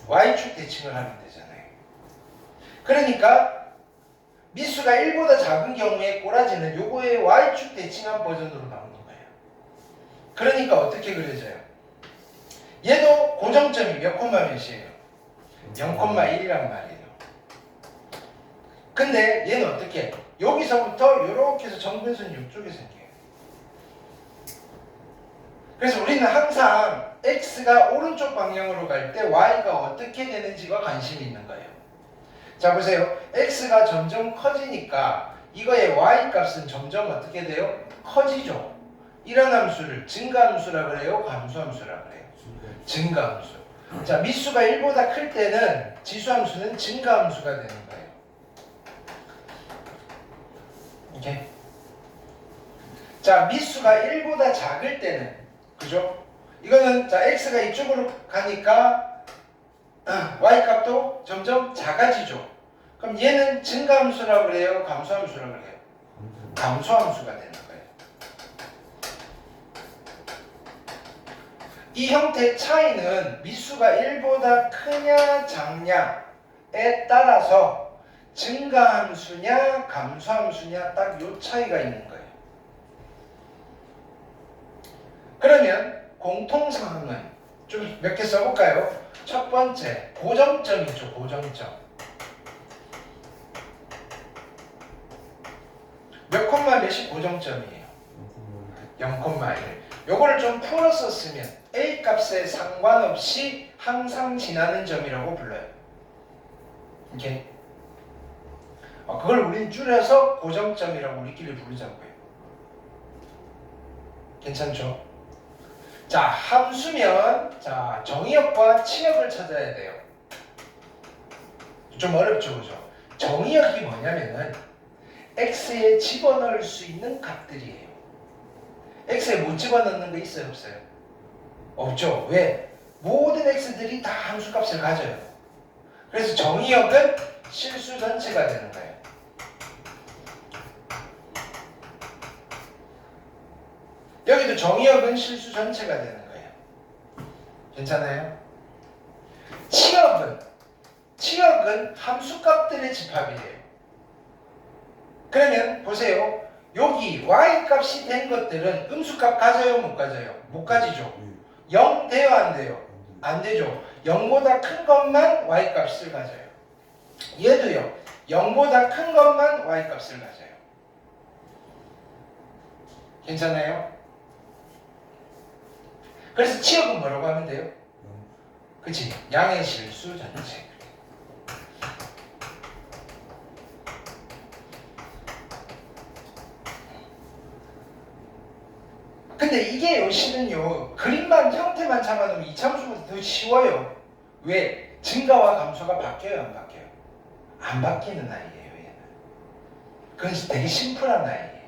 y축 대칭을 하면 되잖아요. 그러니까 미수가 1보다 작은 경우에 꼬라지는 요거의 y축 대칭한 버전으로 나오는 거예요. 그러니까 어떻게 그려져요? 얘도 고정점이 몇 콤마 몇이에요? 0,1이란 말이에요. 근데 얘는 어떻게? 여기서부터 이렇게 해서 정근선이 이쪽에 생겨요. 그래서 우리는 항상 x가 오른쪽 방향으로 갈 때 y가 어떻게 되는지가 관심이 있는 거예요. 자 보세요. x가 점점 커지니까 이거의 y 값은 점점 어떻게 돼요? 커지죠. 이런 함수를 증가함수라 그래요? 감소함수라 그래요? 증가함수. 자 미수가 1보다 클 때는 지수함수는 증가함수가 되는 거예요. 이렇게. 자 미수가 1보다 작을 때는 그죠? 이거는 자 x가 이쪽으로 가니까 y 값도 점점 작아지죠. 그럼 얘는 증가함수라고 그래요? 감소함수라고 그래요? 감소함수가 되는 거예요. 이 형태의 차이는 미수가 1보다 크냐 작냐에 따라서 증가함수냐 감소함수냐 딱 요 차이가 있는 거예요. 그러면 공통상황은 좀 몇 개 써볼까요? 첫 번째 고정점이죠. 고정점. 몇 콤마 몇이 고정점이에요? 0,1. 요거를 좀 풀어서 쓰면 a 값에 상관없이 항상 지나는 점이라고 불러요. 오케이? 그걸 우린 줄여서 고정점이라고 우리끼리 부르자고요. 괜찮죠? 자, 함수면 자 정의역과 치역을 찾아야 돼요. 좀 어렵죠, 그죠? 정의역이 뭐냐면은 x에 집어넣을 수 있는 값들이에요. x에 못 집어넣는 거 있어요, 없어요? 없죠. 왜? 모든 x들이 다 함수값을 가져요. 그래서 정의역은 실수 전체가 되는 거예요. 여기도 정의역은 실수 전체가 되는 거예요. 괜찮아요? 치역은 함수값들의 집합이에요. 그러면 보세요. 여기 y값이 된 것들은 음수값 가져요? 못 가져요? 못 가지죠. 0 돼요? 안 돼요? 안 되죠. 0보다 큰 것만 y값을 가져요. 얘도요. 0보다 큰 것만 y값을 가져요. 괜찮아요? 그래서 치역은 뭐라고 하면 돼요? 그치? 양의 실수 전체. 근데 이게 요시는요 그림만 형태만 잡아놓으면 이차함수보다 더 쉬워요. 왜? 증가와 감소가 바뀌어요 안 바뀌어요? 안 바뀌는 아이예요 얘는. 그건 되게 심플한 아이예요.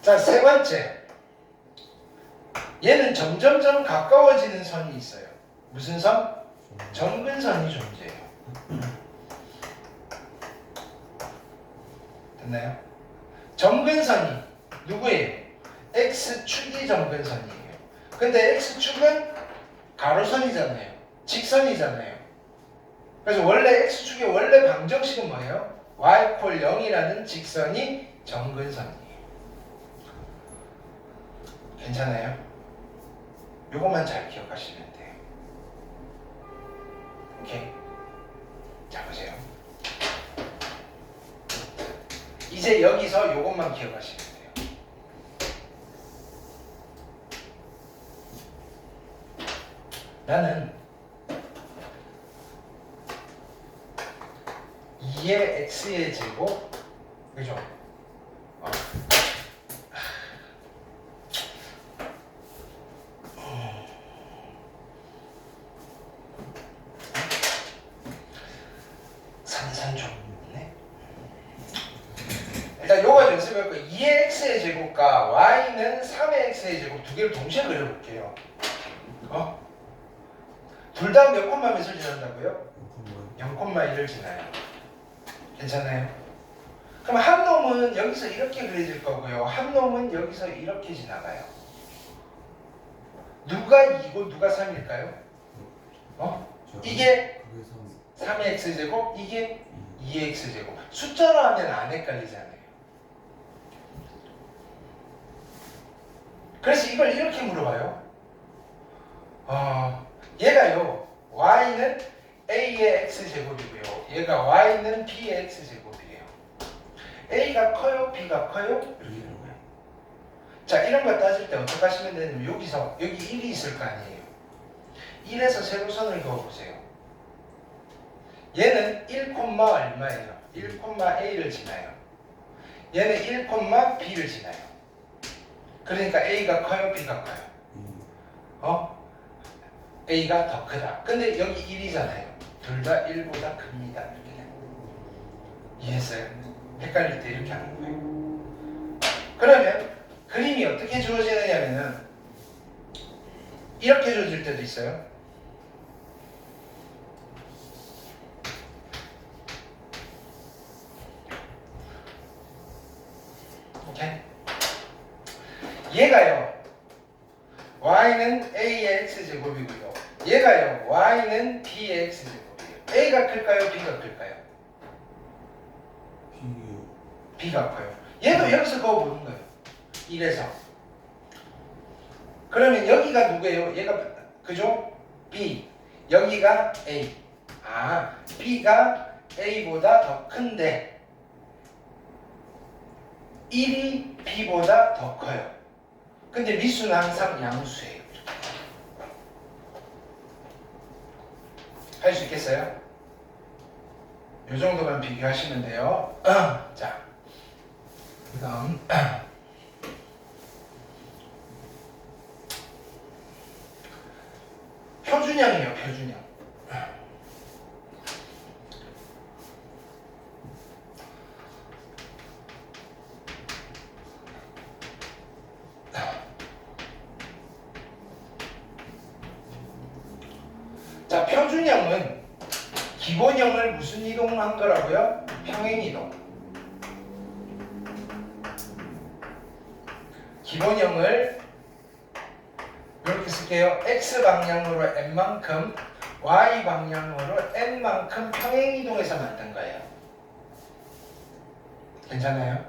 자, 세 번째. 얘는 점점점 가까워지는 선이 있어요. 무슨 선? 점근선이 존재해요. 됐나요? 점근선이 누구예요? X축이 점근선이에요. 근데 X축은 가로선이잖아요. 직선이잖아요. 그래서 원래 X축의 원래 방정식은 뭐예요? y 콜 0이라는 직선이 점근선이에요. 괜찮아요? 요것만 잘 기억하시면 돼요. 오케이? 자, 보세요. 이제 여기서 요것만 기억하시면 돼요. 나는 2의 x의 제곱, 그죠? 산산조네. 일단 요거 연습할 거 2의 x의 제곱과 y는 3의 x의 제곱 두 개를 동시에 그려볼게요. 둘 다 몇 콤마 몇을 지난다고요? 0,1을 지나요. 괜찮아요? 그럼 한 놈은 여기서 이렇게 그려질 거고요. 한 놈은 여기서 이렇게 지나가요. 누가 2고 누가 3일까요? 이게 3의 x제곱, 이게 2의 x제곱. 숫자로 하면 안 헷갈리잖아요. 그래서 이걸 이렇게 물어봐요. 얘가요, y는 a의 x제곱이고요. 얘가 y는 b의 x제곱이에요. a가 커요? b가 커요? 이렇게 되는 거예요. 자, 이런 거 따질 때 어떻게 하시면 되냐면 여기서, 여기 1이 있을 거 아니에요. 1에서 세로선을 그어보세요. 얘는 1, 얼마예요? 1, a를 지나요. 얘는 1, b를 지나요. 그러니까 a가 커요? b가 커요? a가 더 크다. 근데 여기 1이잖아요. 둘 다 1보다 큽니다. 이렇게 되는 거예요. 이해했어요? 헷갈릴 때 이렇게 하는 거예요. 그러면 그림이 어떻게 주어지느냐면은 이렇게 주어질 때도 있어요. 오케이? 얘가요, y는 a의 x제곱이고요. 얘가요, y는 b의 x제곱이에요. a가 클까요? b가 클까요? b가 커요. 얘도 여기서 그어보는 거예요. 1에서. 그러면 여기가 누구예요? 얘가, 그죠? b. 여기가 a. b가 a보다 더 큰데 1이 b보다 더 커요. 근데 미수는 항상 양수예요. 할 수 있겠어요? 이 정도만 비교하시면 돼요. 자, 그 다음 표준형이에요. 표준형. 자, 표준형은 기본형을 무슨 이동한 거라고요? 평행이동. 기본형을 이렇게 쓸게요. x방향으로 n만큼, y방향으로 n만큼 평행이동해서 만든 거예요. 괜찮아요?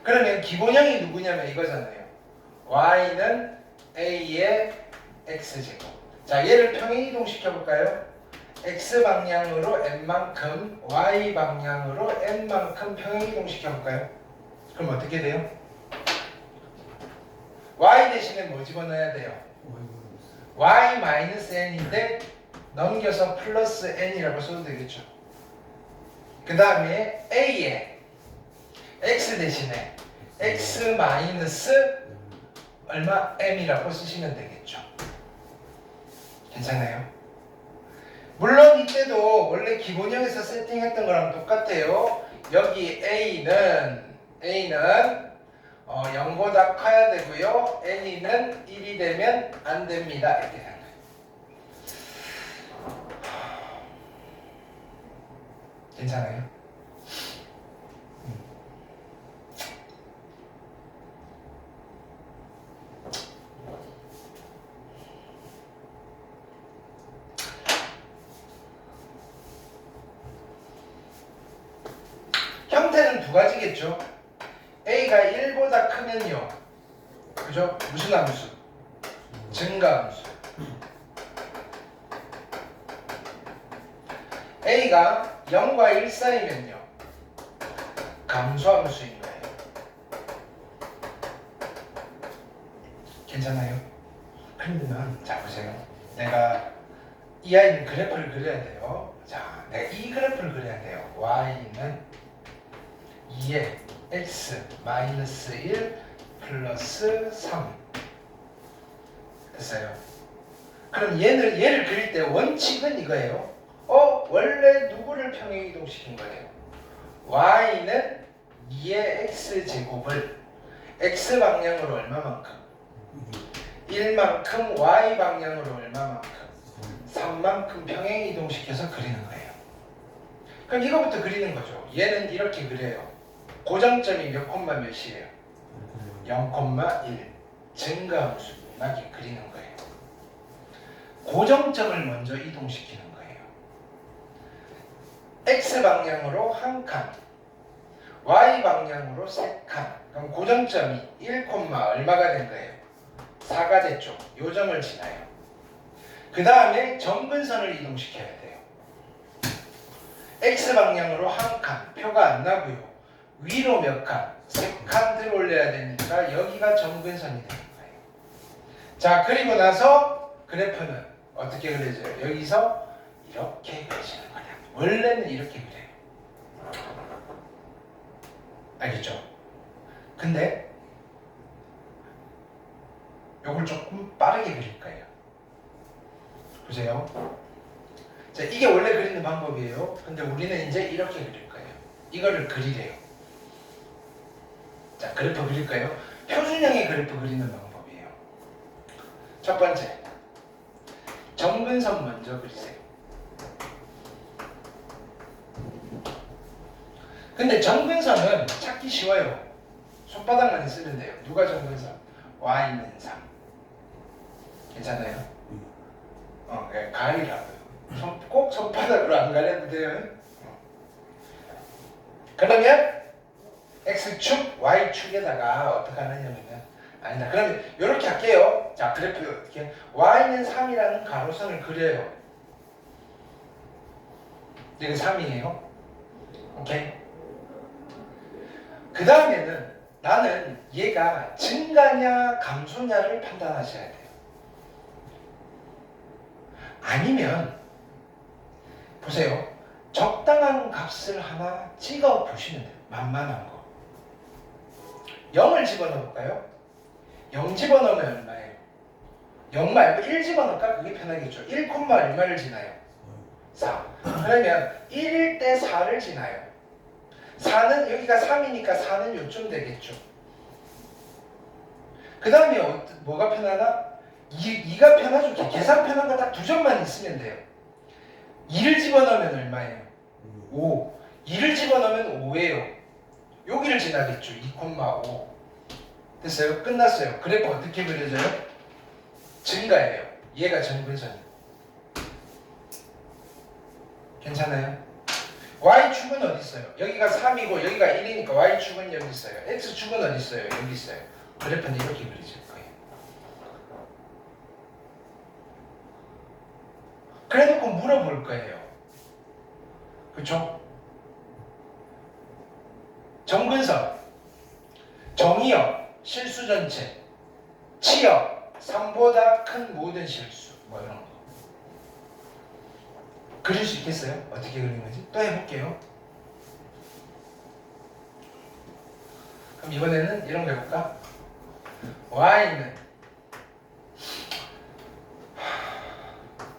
그러면 기본형이 누구냐면 이거잖아요. y는 a의 x제곱. 자, 얘를 평행이동 시켜볼까요? x방향으로 n만큼, y방향으로 n만큼 평행이동 시켜볼까요? 그럼 어떻게 돼요? y 대신에 뭐 집어넣어야 돼요? y-n인데 넘겨서 플러스 n이라고 써도 되겠죠. 그 다음에 a에 x 대신에 x 마이너스 얼마? m이라고 쓰시면 되겠죠. 괜찮아요? 물론 이때도 원래 기본형에서 세팅했던 거랑 똑같아요. 여기 A는 0보다 커야 되고요. N이는 1이 되면 안 됩니다. 이렇게 되는 거예요. 괜찮아요? 형태는 두 가지겠죠. A가 1보다 크면요. 그죠? 무슨 함수? 증가함수. A가 0과 1 사이면요. 감소함수인 거예요. 괜찮아요? 그러면 자 보세요. 내가 이 아이는 그래프를 그려야 돼요. 자, 내가 이 그래프를 그려야 돼요. Y는 2에 x 마이너스 1 플러스 3 됐어요. 그럼 얘를 그릴 때 원칙은 이거예요. 원래 누구를 평행 이동시킨 거예요? y는 2의 x 제곱을 x 방향으로 얼마만큼? 1만큼 y 방향으로 얼마만큼? 3만큼 평행 이동시켜서 그리는 거예요. 그럼 이거부터 그리는 거죠. 얘는 이렇게 그려요. 고정점이 몇 콤마 몇이에요? 0,1 증가함수 나게 그리는 거예요. 고정점을 먼저 이동시키는 거예요. x 방향으로 한 칸, y 방향으로 세 칸. 그럼 고정점이 1, 얼마가 된 거예요? 4가 됐죠. 요 점을 지나요. 그 다음에 점근선을 이동시켜야 돼요. x 방향으로 한 칸, 표가 안 나고요. 위로 몇 칸? 3칸 들어 올려야 되니까 여기가 점근선이 되는 거예요. 자, 그리고 나서 그래프는 어떻게 그려져요? 여기서 이렇게 그려지는 거냐. 원래는 이렇게 그려요. 알겠죠? 근데 요걸 조금 빠르게 그릴 거예요. 보세요. 자, 이게 원래 그리는 방법이에요. 근데 우리는 이제 이렇게 그릴 거예요. 이거를 그리래요. 자, 그래프 그릴까요? 표준형의 그래프 그리는 방법이에요. 첫 번째, 점근선 먼저 그리세요. 근데 점근선은 찾기 쉬워요. 손바닥만 쓰면 돼요. 누가 점근선? y는 3. 괜찮아요? 가리라고요. 꼭 손바닥으로 안 가려도 돼요. 그러면 x축, y축에다가 어떻게 하느냐면 아니다. 그러면 이렇게 할게요. 자, 그래프 어떻게? y는 3이라는 가로선을 그려요. 이게 3이에요. 오케이? 그 다음에는 나는 얘가 증가냐 감소냐를 판단하셔야 돼요. 아니면 보세요. 적당한 값을 하나 찍어 보시면 돼요. 만만한 거. 0을 집어넣을까요? 0 집어넣으면 얼마예요? 0 말고 1 집어넣을까? 그게 편하겠죠. 1, 얼마를 지나요? 4. 그러면 1일 때 4를 지나요. 4는 여기가 3이니까 4는 요쯤 되겠죠. 그 다음에 뭐가 편하나? 2가 편하죠. 계산 편한 거 딱 두 점만 있으면 돼요. 2를 집어넣으면 얼마예요? 5. 2를 집어넣으면 5예요. 여기를 지나겠죠. 2,5. 됐어요? 끝났어요. 그래프 어떻게 그려져요? 증가예요. 얘가 점근선이에요. 괜찮아요? y축은 어디 있어요? 여기가 3이고 여기가 1이니까 y축은 여기 있어요. x축은 어디 있어요? 여기 있어요. 그래프는 이렇게 그려질 거예요. 그래놓고 물어볼 거예요. 그쵸? 점근선, 정의역, 실수 전체, 치역, 3보다 큰 모든 실수, 뭐 이런 거. 그릴 수 있겠어요? 어떻게 그리는 거지? 또 해볼게요. 그럼 이번에는 이런 거 해볼까? y는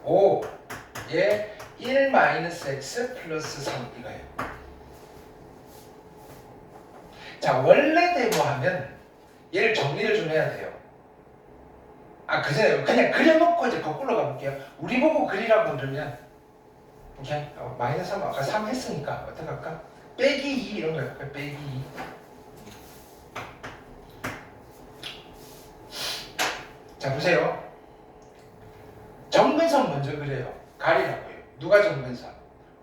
5에 1 마이너스 x 플러스 3 이거예요. 자, 원래대로 하면 얘를 정리를 좀 해야 돼요. 그냥 그려놓고 이제 거꾸로 가볼게요. 우리 보고 그리라고 그러면 오케이? 마이너스 3 아까 3 했으니까 어떻게 할까? 빼기 2 이런 거 해볼까요? 빼기 2. 자, 보세요. 정근선 먼저 그려요. 가리라고요. 누가 정근선?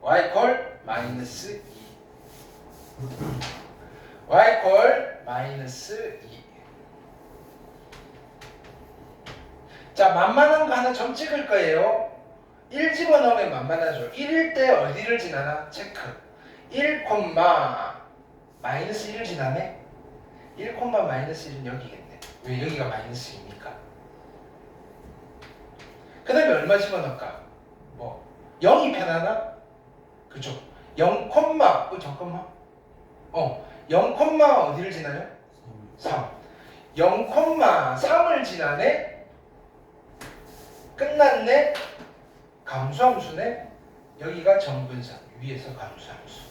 y콜 마이너스 2. y콜 마이너스 2. 자, 만만한 거 하나 점 찍을 거예요. 1 집어넣으면 만만하죠. 1일 때 어디를 지나나? 체크. 1, 마이너스 1을 지나네? 1, 마이너스 1은 여기겠네. 왜 여기가 마이너스 2입니까? 그 다음에 얼마 집어넣을까? 0이 편하나? 그죠? 0, 잠깐만. 0, 어디를 지나요? 3. 0, 3을 지나네? 끝났네? 감수함수네? 여기가 정근선, 위에서 감수함수.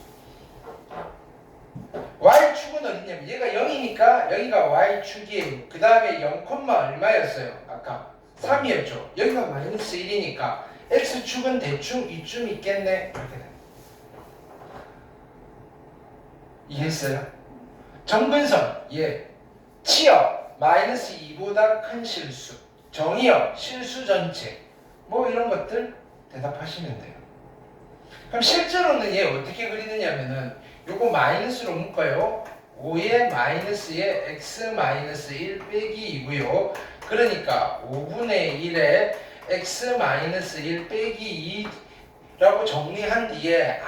y축은 어디냐면 얘가 0이니까 여기가 y축이에요. 그 다음에 0, 얼마였어요? 아까 3이었죠. 여기가 마이너스 1이니까 x축은 대충 이쯤 있겠네. 이렇게 돼. 이해했어요? 정근선, 치역, 마이너스 2보다 큰 실수, 정의역, 실수 전체, 이런 것들 대답하시면 돼요. 그럼 실제로는 얘 어떻게 그리느냐면은 요거 마이너스로 묶어요. 5의 마이너스에 x 마이너스 1 빼기 2고요. 그러니까 5분의 1에 x 마이너스 1 빼기 2라고 정리한 뒤에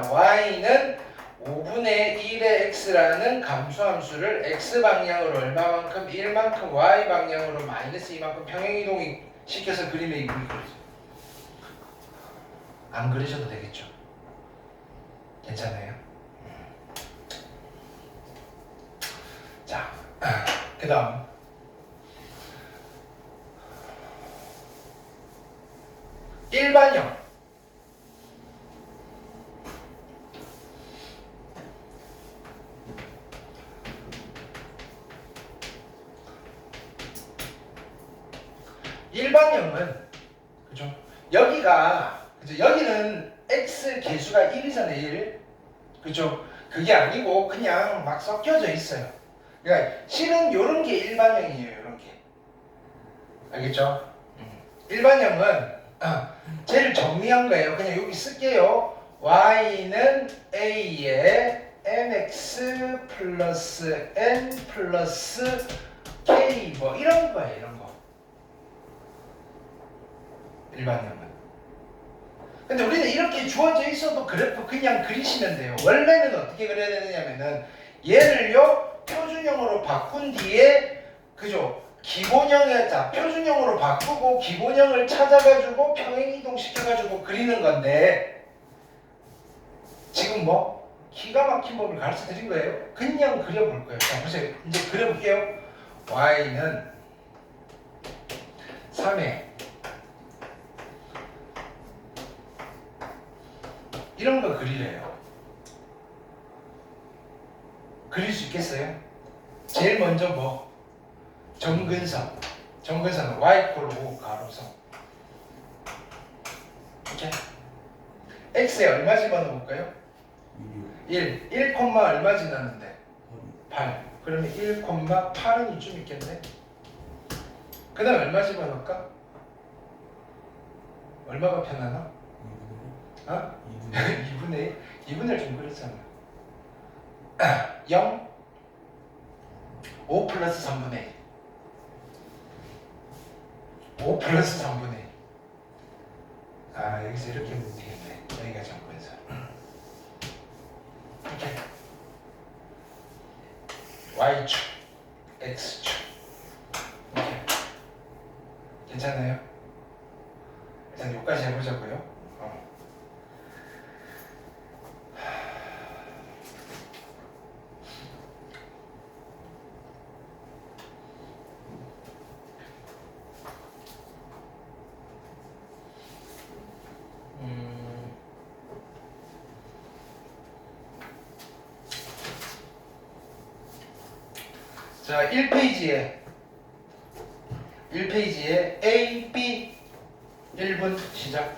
y는 5분의 1의 x라는 감수함수를 x 방향으로 얼마만큼 1만큼 y 방향으로 마이너스 2만큼 평행이동 시켜서 그리면 이렇게 그리죠. 안 그리셔도 되겠죠. 괜찮아요? 자, 그 다음 일반형. 일반형은 그죠? 여기는 x 개수가 1이잖아요. 1. 그죠? 그게 아니고 그냥 막 섞여져 있어요. 그러니까 실은 요런 게 일반형이에요. 요런 게. 알겠죠? 일반형은 쟤를 정리한 거예요. 그냥 여기 쓸게요. y는 a에 nx 플러스 n 플러스 k 이런 거예요. 이런 거. 일반형은. 근데 우리는 이렇게 주어져 있어도 그래프 그냥 그리시면 돼요. 원래는 어떻게 그려야 되느냐면은 얘를요 표준형으로 바꾼 뒤에 그죠? 표준형으로 바꾸고 기본형을 찾아가지고 평행이동 시켜가지고 그리는 건데 지금 기가 막힌 법을 가르쳐 드린 거예요. 그냥 그려볼 거예요. 자, 보세요. 이제 그려볼게요. y는 3에 이런 거 그리래요. 그릴 수 있겠어요? 제일 먼저 정근선. 정근선은 y=5 가로선. 오케이? x에 얼마 집어넣을까요? 1. 1, 얼마 지났는데? 8. 그러면 1, 8은 이쯤 있겠네? 그 다음 얼마 집어넣을까? 얼마가 편하나? 2분의 2분의 1 좀 그랬잖아. 0 5 플러스 3분의 1 5 플러스 3분의 1 여기서 이렇게 하면 되겠네. 여기가 정근선. 오케이. Y축 X축. 오케이. 괜찮아요? 일단 여기까지 해보자고요. 자, 1페이지에 A, B 1분 시작.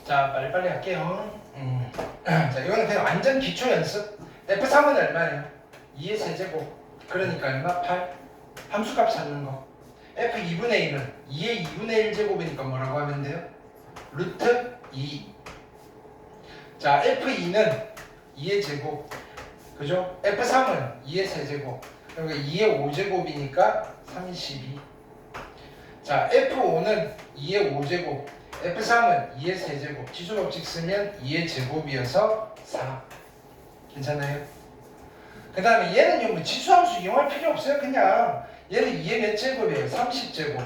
자, 빨리빨리 할게요. 자, 이거는 그냥 완전 기초 연습. F3은 얼마예요? 2의 세제곱. 그러니까 얼마? 8. 함수값 찾는 거. F2분의 1은 2의 2분의 1제곱이니까 뭐라고 하면 돼요? 루트 2. 자, F2는 2의 제곱. 그죠? F3은 2의 세제곱. 그러니까 2의 5제곱이니까 32. 자, F5는 2의 5제곱. F3은 2의 세제곱. 지수법칙 쓰면 2의 제곱이어서 4. 괜찮아요? 그 다음에 얘는요, 뭐 지수함수 이용할 필요 없어요. 그냥 얘는 2의 몇 제곱이에요? 30제곱.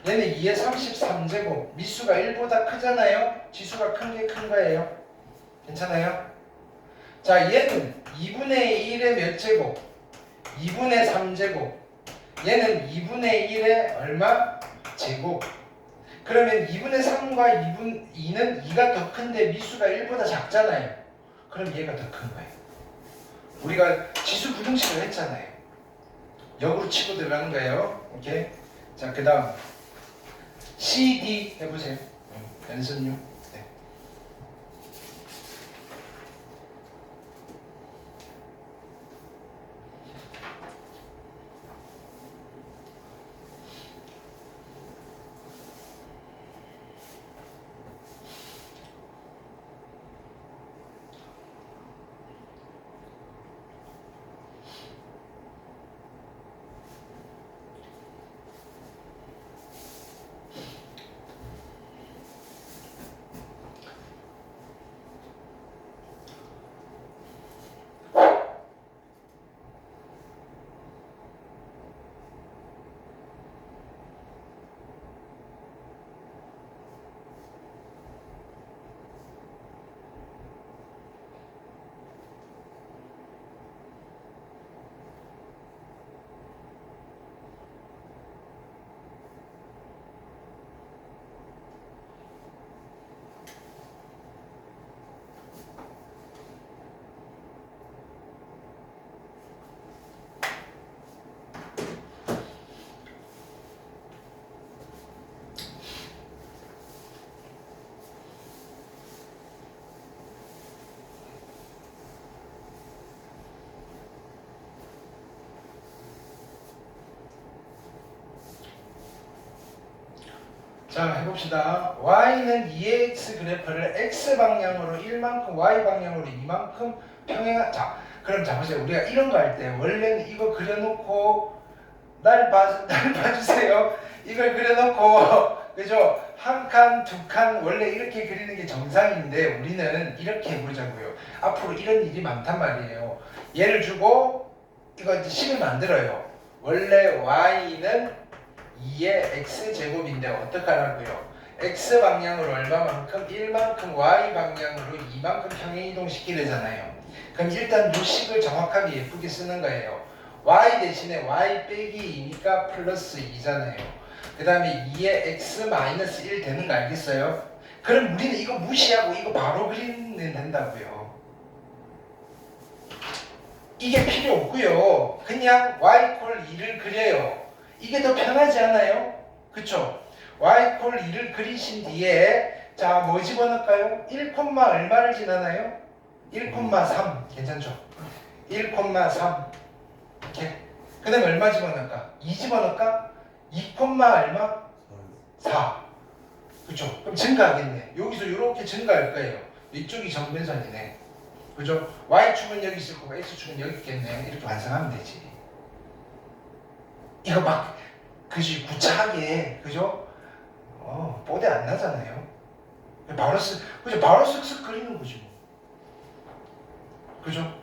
얘는 2의 33제곱. 미수가 1보다 크잖아요. 지수가 큰 게 큰 거예요. 괜찮아요? 자, 얘는 2분의 1의 몇 제곱? 2분의 3제곱. 얘는 2분의 1의 얼마? 제곱. 그러면 2분의 3과 2는 2가 더 큰데 미수가 1보다 작잖아요. 그럼 얘가 더 큰 거예요. 우리가 지수 부등식을 했잖아요. 역으로 치고 들어가는 거예요. 오케이? 자, 그 다음 CD 해보세요. 연습 6. 네. 자, 해봅시다. y는 2x 그래프를 x 방향으로 1만큼 y 방향으로 2만큼 평행한. 자, 그럼 자 보세요. 우리가 이런 거 할 때 원래는 이거 그려놓고 날 봐주세요. 이걸 그려놓고 그죠? 한 칸, 두 칸 원래 이렇게 그리는 게 정상인데 우리는 이렇게 해보자고요. 앞으로 이런 일이 많단 말이에요. 예를 주고 이거 이제 식을 만들어요. 원래 y는 2의 x제곱인데 어떡하라고요? x방향으로 얼마만큼? 1만큼 y방향으로 2만큼 평행이동시키려잖아요. 그럼 일단 이 식을 정확하게 예쁘게 쓰는 거예요. y 대신에 y 빼기 2니까 플러스 2잖아요. 그 다음에 2의 x 마이너스 1 되는 거 알겠어요? 그럼 우리는 이거 무시하고 이거 바로 그리면 된다고요. 이게 필요 없고요. 그냥 y 콜 2를 그려요. 이게 더 편하지 않아요? 그쵸? y 콜 2를 그리신 뒤에 자, 뭐 집어넣을까요? 1, 얼마를 지나나요? 1,3 괜찮죠? 1,3 이렇게. 그 다음에 얼마 집어넣을까? 2 집어넣을까? 2, 얼마? 4. 그죠? 그럼 증가하겠네. 여기서 이렇게 증가할 거예요. 이쪽이 정변선이네. 그죠? Y축은 여기 있을 거고 X축은 여기 있겠네. 이렇게 완성하면 되지. 이거 막 그지 구차하게 그죠? 뽀대 안 나잖아요. 그죠? 바로 쓱쓱 그리는 거지 뭐. 그죠?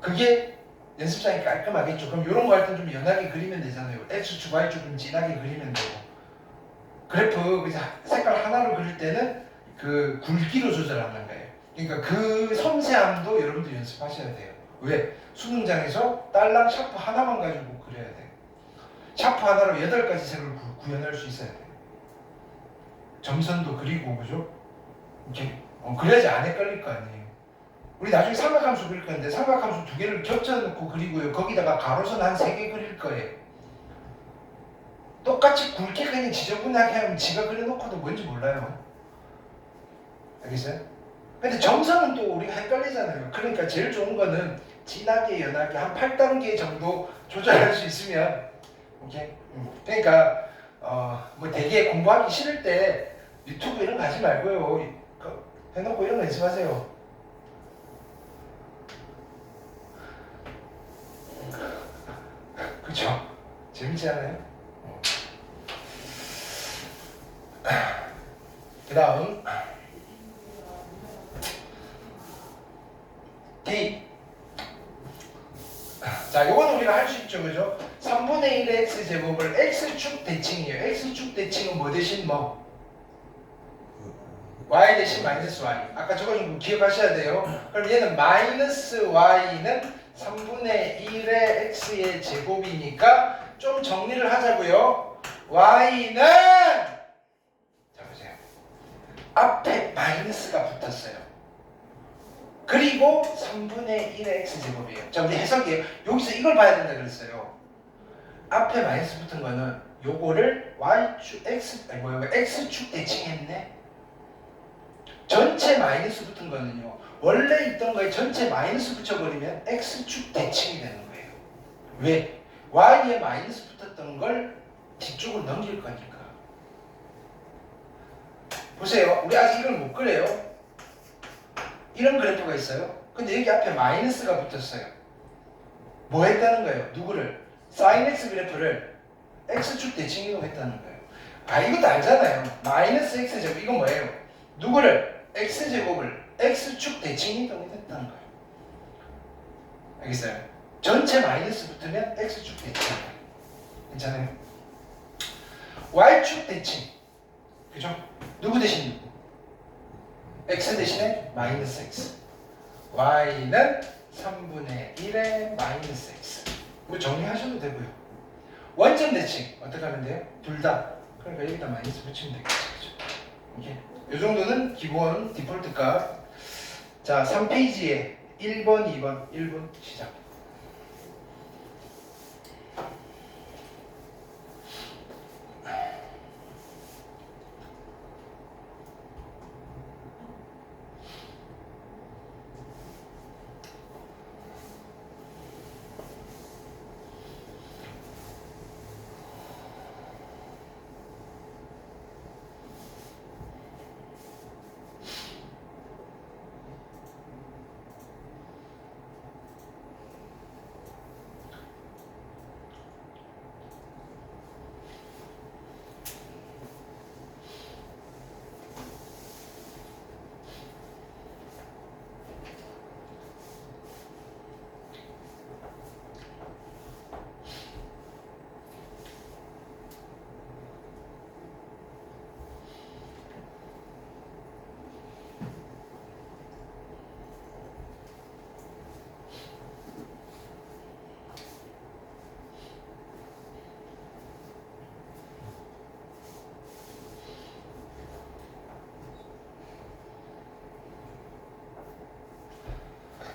그게 연습장이 깔끔하겠죠. 그럼 이런 거 할 땐 좀 연하게 그리면 되잖아요. X축, Y축 좀 진하게 그리면 되고. 그래프 그냥 색깔 하나로 그릴 때는 그 굵기로 조절하는 거예요. 그러니까 그 섬세함도 여러분들 연습하셔야 돼요. 왜? 수능장에서 딸랑 샤프 하나만 가지고 그려야 돼요. 샤프 하나로 8가지 색을 구현할 수 있어야 돼요. 점선도 그리고 그죠? 이렇게 그래야지 안 헷갈릴 거 아니에요. 우리 나중에 삼각함수 그릴 건데 삼각함수 2개를 겹쳐놓고 그리고요. 거기다가 가로선 한 3개 그릴 거예요. 똑같이 굵게 그냥 지저분하게 하면 지가 그려놓고도 뭔지 몰라요. 알겠어요? 근데 점선은 또 우리가 헷갈리잖아요. 그러니까 제일 좋은 거는 진하게 연하게 한 8단계 정도 조절할 수 있으면 오케이? 그러니까 뭐 되게 공부하기 싫을 때 유튜브 이런 거 하지 말고요. 해놓고 이런 거 연습하세요. 그쵸? 재밌지 않아요? 그 다음 D. 자, 요거는 우리가 할 수 있죠, 그죠? 3분의 1의 x제곱을 x축 대칭이에요. x축 대칭은 뭐 대신 뭐? y 대신 마이너스 y. 아까 저거 좀 기억하셔야 돼요. 그럼 얘는 마이너스 y는 3분의 1의 x의 제곱이니까 좀 정리를 하자고요. y는 자 보세요. 앞에 마이너스가 붙었어요. 그리고 3분의 1의 x제곱이에요. 자, 우리 해석이에요. 여기서 이걸 봐야 된다 그랬어요. 앞에 마이너스 붙은 거는 요거를 y축 x축 대칭했네. 전체 마이너스 붙은 거는요. 원래 있던 거에 전체 마이너스 붙여버리면 x축 대칭이 되는 거예요. 왜? y에 마이너스 붙었던 걸 뒤쪽으로 넘길 거니까. 보세요. 우리 아직 이걸 못 그려요. 이런 그래프가 있어요. 근데 여기 앞에 마이너스가 붙었어요. 뭐 했다는 거예요? 누구를? sin x 그래프를 x축 대칭 이동했다는 거예요. 아, 이것도 알잖아요. 마이너스 x제곱 이건 뭐예요? 누구를? x제곱을 x축 대칭 이동했다는 거예요. 알겠어요? 전체 마이너스 붙으면 x축 대칭. 괜찮아요? y축 대칭. 그죠? 누구 대신 누구? x 대신에 마이너스 x. y는 3분의 1의 마이너스 x. 뭐 정리하셔도 되고요. 원점 대칭 어떻게 하면 돼요? 둘 다. 그러니까 여기다 마이너스 붙이면 되겠죠. 이게 이 정도는 기본 디폴트 값. 자, 3페이지에 1번, 2번, 1번 시작.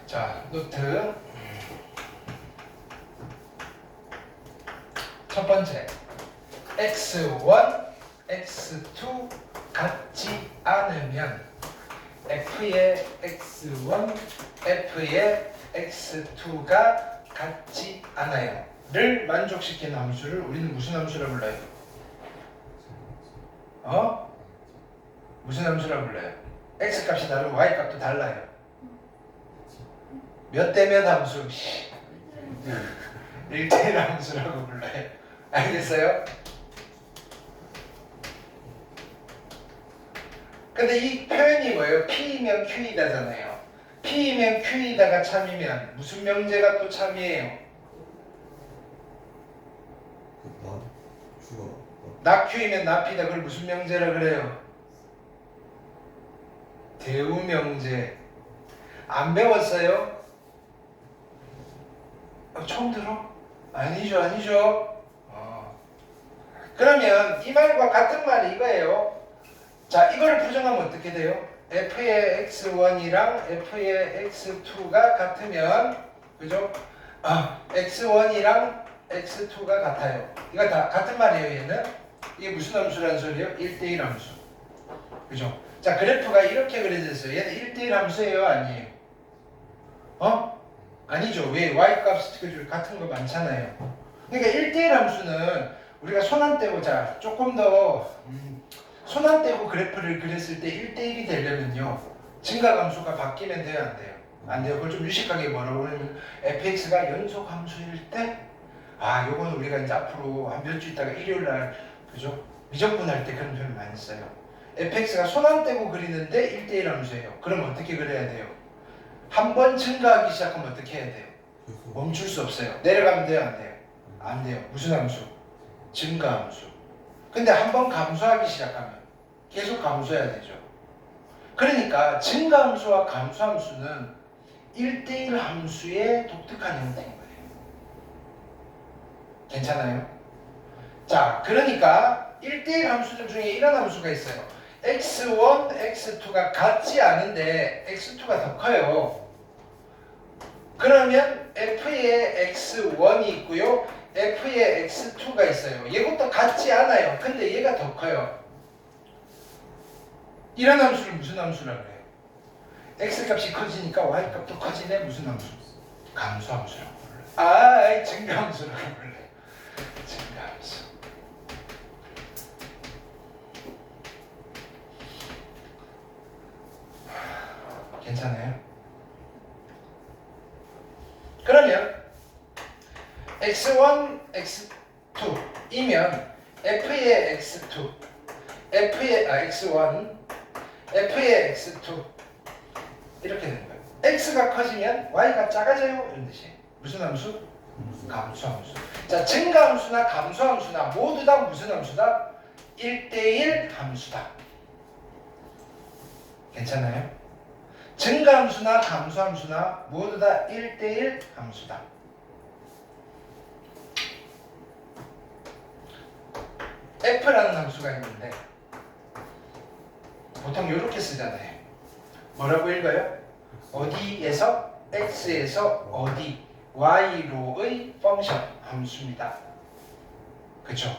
자, 노트. 첫 번째, x1, x2 같지 않으면 f의 x1, f의 x2가 같지 않아요 를 만족시키는 함수를 우리는 무슨 함수라 불러요? 무슨 함수라 불러요? x 값이 다르고 y 값도 달라요 몇 대 몇 함수? 1대1 함수라고 불러요 알겠어요? 근데 이 표현이 뭐예요? P이면 Q이다잖아요. P이면 Q이다가 참이면 무슨 명제가 또 참이에요? 나 주가 나 Q이면 나 P다. 그걸 무슨 명제라 그래요? 대우 명제. 안 배웠어요? 처음 들어? 아니죠. 그러면 이 말과 같은 말이 이거예요. 자, 이걸 부정하면 어떻게 돼요? f의 x1이랑 f의 x2가 같으면 그죠? x1이랑 x2가 같아요. 이거 다 같은 말이에요, 얘는. 이게 무슨 함수라는 소리예요? 1대1 함수. 그죠? 자, 그래프가 이렇게 그려져 있어요. 얘는 1대1 함수예요, 아니에요? 아니죠. 왜? y 값 같은 거 많잖아요. 그러니까 1대1 함수는 우리가 손 안 떼고 자, 조금 더 손 안 떼고 그래프를 그렸을 때 1대1이 되려면요 증가함수가 바뀌면 돼요 안 돼요? 안 돼요. 그걸 좀 유식하게 뭐라고 하냐면 fx가 연속 함수일 때 요거는 우리가 이제 앞으로 한 몇 주 있다가 일요일날 그죠? 미적분할 때 그런 표현 많이 써요. fx가 손 안 떼고 그리는데 1대1 함수예요. 그럼 어떻게 그려야 돼요? 한 번 증가하기 시작하면 어떻게 해야 돼요? 멈출 수 없어요. 내려가면 돼요 안 돼요? 안 돼요. 무슨 함수? 증가함수. 근데 한 번 감소하기 시작하면 계속 감소해야 되죠. 그러니까 증가함수와 감소함수는 1대1 함수의 독특한 형태인 거예요. 괜찮아요? 자, 그러니까 1대1 함수들 중에 이런 함수가 있어요. x1, x2가 같지 않은데 x2가 더 커요. 그러면 f의 x1이 있고요. f의 x2가 있어요. 얘것도 같지 않아요. 근데 얘가 더 커요. 이런 함수를 무슨 함수라고 해요? x값이 커지니까 y값도 커지네. 무슨 함수? 감소함수라고 불러요. 증가함수라고 불러요. 증가함수. 괜찮아요? 그러면 x1, x2이면 f의 x2, f의 x1, f의 x2 이렇게 되는 거예요. x가 커지면 y가 작아져요 이런 뜻이에요. 무슨 함수? 감소함수. 자, 증가함수나 감소함수나 모두 다 무슨 함수다? 1대1 함수다. 괜찮아요? 증가함수나 감소함수나 모두 다 1대1 함수다. f라는 함수가 있는데 보통 이렇게 쓰잖아요. 뭐라고 읽어요? 어디에서 x에서 어디 y로의 펑션 함수입니다. 그쵸?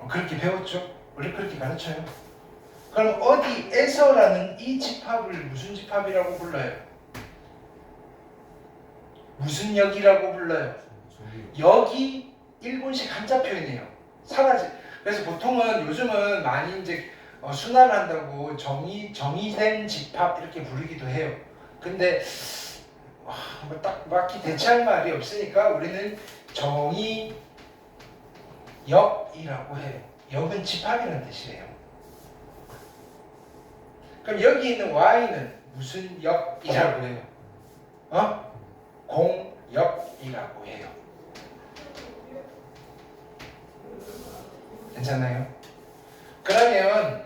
그렇게 배웠죠? 원래 그렇게 가르쳐요. 그럼 어디에서라는 이 집합을 무슨 집합이라고 불러요? 무슨 역이라고 불러요? 역이 일본식 한자 표현이에요. 그래서 보통은 요즘은 많이 이제 순화를 한다고 정의된 집합 이렇게 부르기도 해요. 근데 딱 맞게 대체할 말이 없으니까 우리는 정의역이라고 해요. 역은 집합이라는 뜻이에요. 그럼 여기 있는 y는 무슨 역이라고 해요? 공역이라고 해요. 괜찮아요? 그러면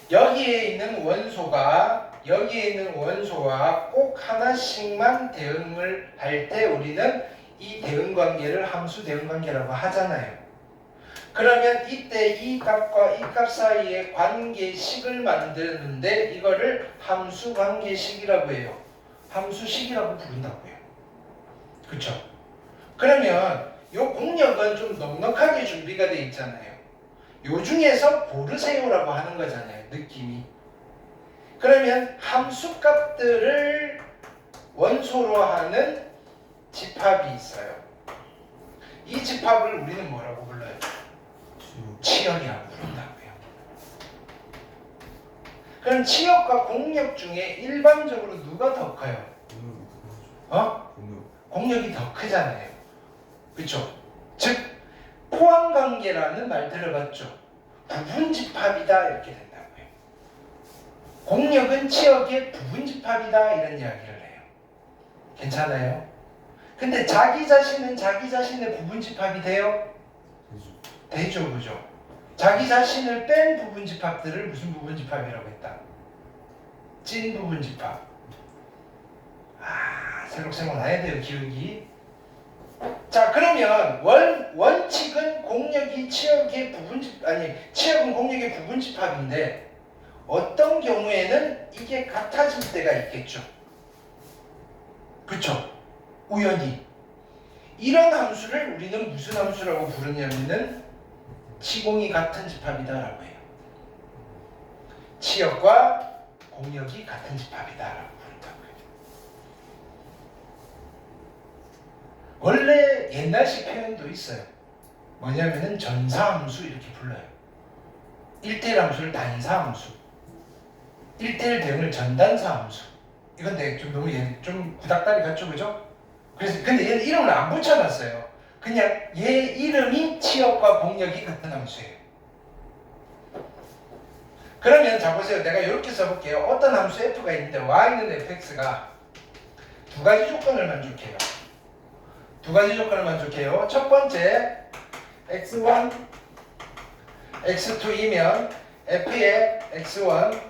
여기에 있는 원소와 꼭 하나씩만 대응을 할 때 우리는 이 대응 관계를 함수 대응 관계라고 하잖아요. 그러면 이때 이 값과 이 값 사이의 관계식을 만드는데 이거를 함수 관계식이라고 해요. 함수식이라고 부른다고요. 그쵸? 그러면 요 공역은 좀 넉넉하게 준비가 돼 있잖아요. 요 중에서 고르세요라고 하는 거잖아요. 느낌이. 그러면 함수값들을 원소로 하는 집합이 있어요. 이 집합을 우리는 뭐라고 불러요? 치역이라고 부른다고요. 그럼 치역과 공역 중에 일반적으로 누가 더 커요? 공역이 더 크잖아요. 그렇죠? 즉 포함관계라는 말 들어봤죠? 부분집합이다 이렇게 된다고요. 공역은 치역의 부분집합이다 이런 이야기를 해요. 괜찮아요? 근데 자기 자신은 자기 자신의 부분집합이 돼요? 되죠, 그죠? 자기 자신을 뺀 부분집합들을 무슨 부분집합이라고 했다? 찐 부분집합. 새록새록 나야 돼요, 기억이. 자, 그러면 원칙은 공역이 치역의 치역은 공역의 부분집합인데 어떤 경우에는 이게 같아질 때가 있겠죠. 그쵸? 우연히. 이런 함수를 우리는 무슨 함수라고 부르냐면은 치공이 같은 집합이다라고 해요. 치역과 공역이 같은 집합이다라고 부른다고요. 원래 옛날식 표현도 있어요. 뭐냐면은 전사함수 이렇게 불러요. 1대1 함수를 단사함수, 1대1 대응을 전단사함수. 이건 좀 너무 좀 구닥다리 같죠, 그죠? 그래서 근데 얘는 이름을 안 붙여놨어요. 그냥 얘 이름이 치역과 공역이 같은 함수예요. 그러면 자 보세요. 내가 이렇게 써볼게요. 어떤 함수 f가 있는데 y는 fx가 두 가지 조건을 만족해요. 두 가지 조건을 만족해요. 첫 번째 x1, x2이면 f의 x1,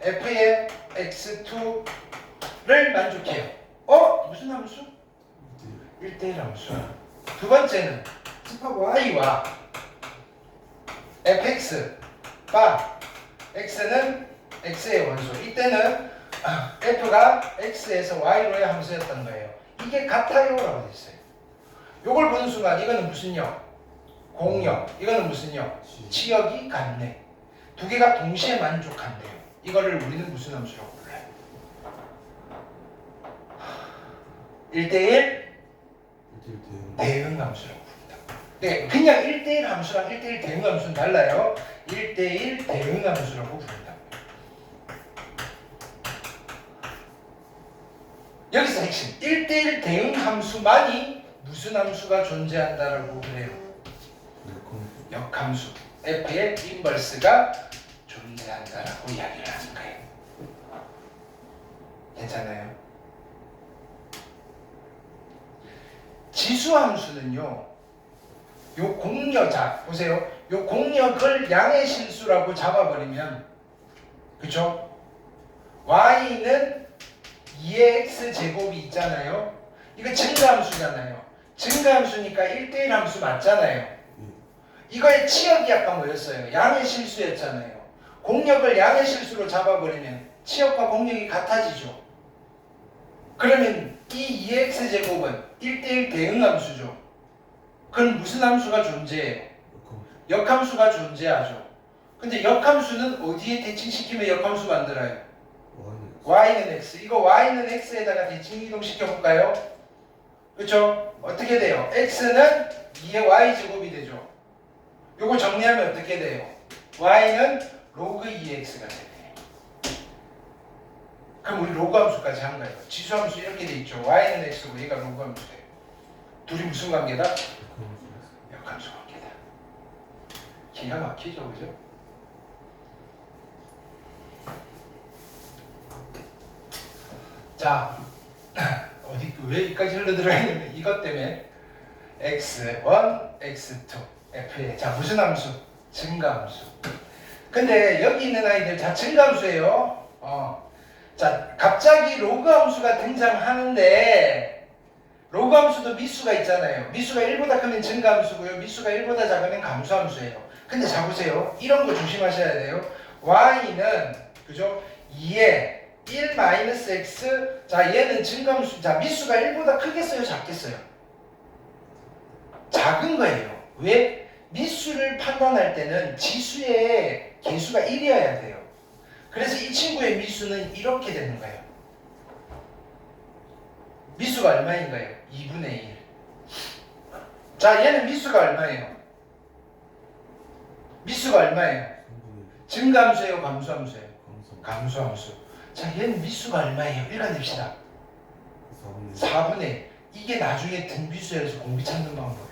f의 x2를 만족해요. 무슨 함수? 1대1 함수. 두 번째는 집합 y와 fx가 x는 x의 원소. 이때는 f가 x에서 y로의 함수였던 거예요. 이게 같아요라고 됐어요. 요걸 보는 순간 이거는 무슨요? 공역. 이거는 무슨요? 치역이 같네. 두 개가 동시에 만족한대요. 이거를 우리는 무슨 함수라고 불러요? 1대1 대응 함수라고 부른다. 네, 그냥 1대1 함수랑 1대1 대응 함수는 달라요. 1대1 대응 함수라고 부른다. 여기서 핵심 1대1 대응 함수만이 무슨 함수가 존재한다라고 그래요? 역함수 f의 인버스가 존재한다라고 이야기를 하는 거예요. 괜찮아요? 지수함수는요, 요 공역, 자 보세요. 요 공역을 양의 실수라고 잡아버리면, 그쵸? y는 2의 x 제곱이 있잖아요. 이거 증가함수잖아요. 증가함수니까 1대1 함수 맞잖아요. 이거의 치역이 아까 뭐였어요? 양의 실수였잖아요. 공역을 양의 실수로 잡아버리면 치역과 공역이 같아지죠. 그러면 이 2x 제곱은 1대1 대응 함수죠. 그럼 무슨 함수가 존재해요? 역함수가 존재하죠. 근데 역함수는 어디에 대칭시키면 역함수 만들어요? y는 x. 이거 y는 x에다가 대칭 이동시켜 볼까요? 그렇죠? 어떻게 돼요? x는 2의 y 제곱이 되죠. 요거 정리하면 어떻게 돼요? y는 로그 2x가 돼요. 그럼 우리 로그 함수까지 한 거예요. 지수 함수 이렇게 돼 있죠. y는 x고 얘가 로그 함수예요. 둘이 무슨 관계다? 역함수 관계다. 기가 막히죠, 그죠? 자, 왜 여기까지 흘러들어가냐면 이것 때문에 x1, x2, f에 자 무슨 함수? 증가함수. 근데 여기 있는 아이들 다 증가함수예요. 자 갑자기 로그 함수가 등장하는데 로그 함수도 미수가 있잖아요. 미수가 1보다 크면 증가함수고요. 미수가 1보다 작으면 감소함수예요. 근데 자 보세요. 이런 거 조심하셔야 돼요. y는 그죠? 2에 1-x 자 얘는 증가함수. 자 미수가 1보다 크겠어요? 작겠어요? 작은 거예요. 왜? 미수를 판단할 때는 지수의 개수가 1이어야 돼요. 그래서 이 친구의 미수는 이렇게 되는 거예요. 미수가 얼마인가요? 2분의 1. 자, 얘는 미수가 얼마예요? 미수가 얼마예요? 3분의 증감수예요, 감수함수예요? 감소 감수함수. 자, 얘는 미수가 얼마예요? 읽어냅시다. 4분의 4분의 1. 이게 나중에 등비수에서 공비 찾는 방법이에요.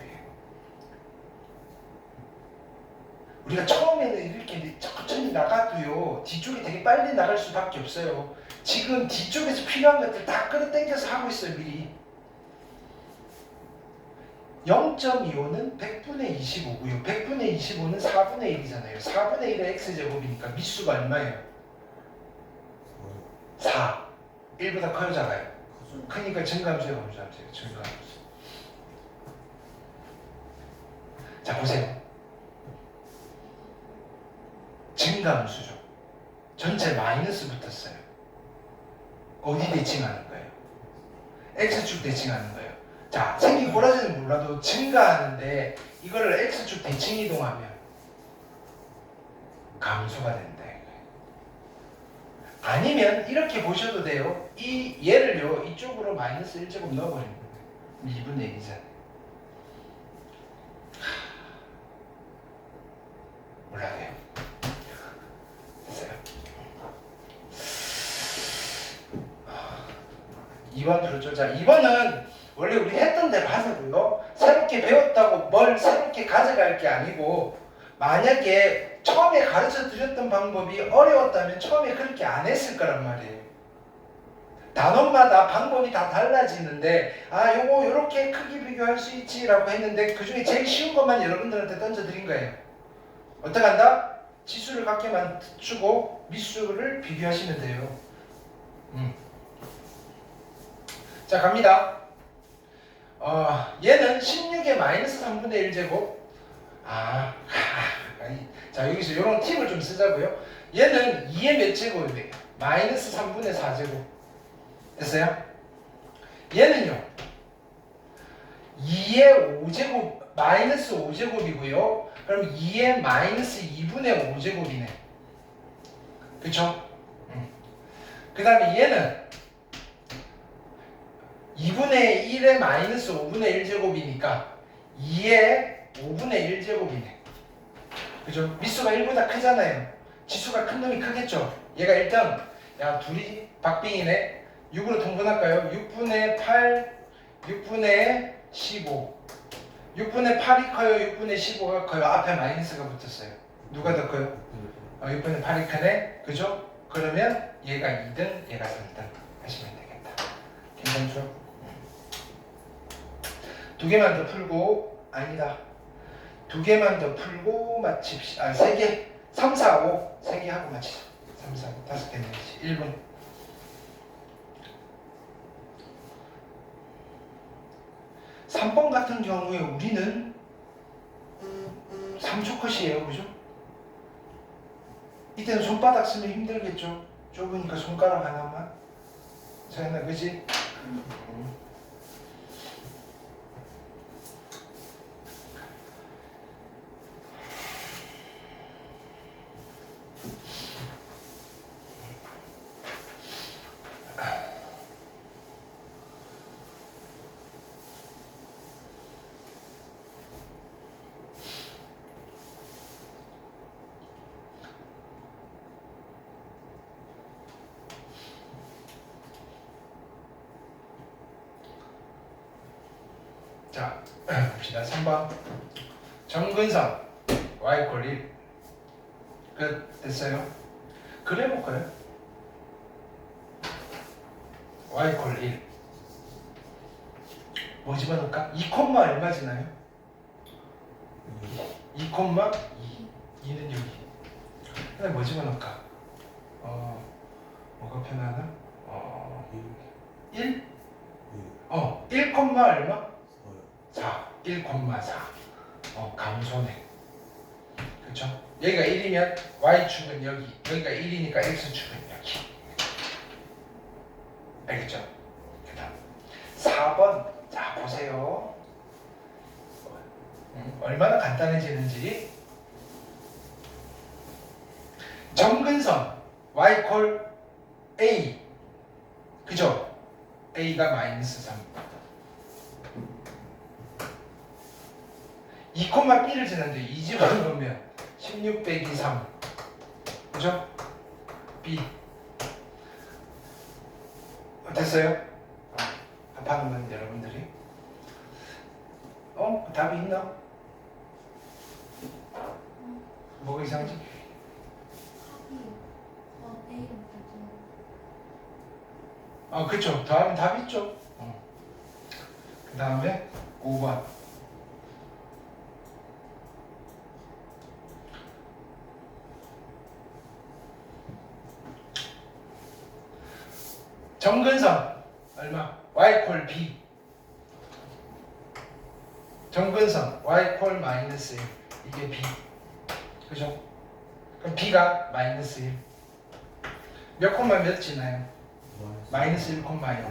우리가 처음에는 이렇게 천천히 나가도요, 뒤쪽이 되게 빨리 나갈 수밖에 없어요. 지금 뒤쪽에서 필요한 것들 다 끌어당겨서 하고 있어요, 미리. 0.25는 100분의 25고요. 100분의 25는 4분의 1이잖아요. 4분의 1의 x제곱이니까 미수가 얼마예요? 4. 1보다 커요, 작아요? 크니까 증감수예요, 감수함수예요? 증감수. 자, 보세요. 증감수죠. 전체 마이너스 붙었어요. 어디 대칭하는 거예요? x축 대칭하는 거예요. 자, 생긴 꼬라지는 몰라도 증가하는데 이거를 x축 대칭 이동하면 감소가 된다. 아니면 이렇게 보셔도 돼요. 이 얘를요, 이쪽으로 마이너스 1제곱 넣어버리는 거예요. 2분의 1이잖아요. 몰라야 돼요. 됐어요. 2번 풀었죠. 자, 2번은 원래 우리 했던 대로 하자고요. 새롭게 배웠다고 뭘 새롭게 가져갈 게 아니고, 만약에 처음에 가르쳐 드렸던 방법이 어려웠다면 처음에 그렇게 안 했을 거란 말이에요. 단원마다 방법이 다 달라지는데, 아, 요거 요렇게 크기 비교할 수 있지 라고 했는데 그 중에 제일 쉬운 것만 여러분들한테 던져드린 거예요. 어떻게 한다? 지수를 같게 맞추고 미수를 비교하시면 돼요. 자, 갑니다. 얘는 16의 마이너스 3분의 1제곱. 자, 여기서 이런 팁을 좀 쓰자고요. 얘는 2의 몇 제곱이에요? 마이너스 3분의 4제곱. 됐어요? 얘는요, 2의 5제곱, 마이너스 5제곱이고요. 그럼 2의 마이너스 2분의 5제곱이네. 그쵸? 그 다음에 얘는 2분의 1의 마이너스 5분의 1제곱이니까 2의 5분의 1제곱이네. 그죠? 미수가 1보다 크잖아요. 지수가 큰 놈이 크겠죠? 얘가 1등. 야, 둘이 박빙이네. 6으로 통분할까요? 6분의 8, 6분의 15. 6분의 8이 커요? 6분의 15가 커요? 앞에 마이너스가 붙었어요. 누가 더 커요? 6분의 8이 크네? 그죠? 그러면 얘가 2등, 얘가 3등 하시면 되겠다. 괜찮죠? 두 개만 더 풀고, 아니다. 두 개만 더 풀고 마칩시다. 세 개. 3, 4, 5. 세 개 하고 마치자. 3, 4, 5. 다섯 개 내지. 1분. 3번 같은 경우에 우리는 3초 컷이에요. 그죠? 이때는 손바닥 쓰면 힘들겠죠? 좁으니까 손가락 하나만. 자연아, 그지? 자, 봅시다. 3번. 정근선 y = 1. 끝. 됐어요? 그래볼까요? y = 1. 뭐 집어넣을까? 2, 얼마지나요? 2, 2. 2는 여기. 그다음에 뭐 집어넣을까? 뭐가 편하나? 1? 1, 얼마? 4. 1,4. 감소네. 그쵸? 여기가 1이면 y축은 여기, 여기가 1이니까 x축은 여기. 알겠죠? 그 다음 4번. 자, 보세요. 얼마나 간단해지는지. 정근선 y = a. 그죠? A가 마이너스 3. 2,B를 지는데 2집 어려우면 16 빼기 3. 그죠? B. 됐어요? 답하는 건 여러분들이. 답이 있나? 뭐가 이상하지? 그쵸. 더하면 답 있죠. 그 다음에 5번. 정근선 얼마? y 콜 b. 정근선 y 콜 마이너스 1. 이게 b. 그죠? 그럼 b가 마이너스 1. 몇 콤마 몇 지나요? 마이너스 1 콤마 1.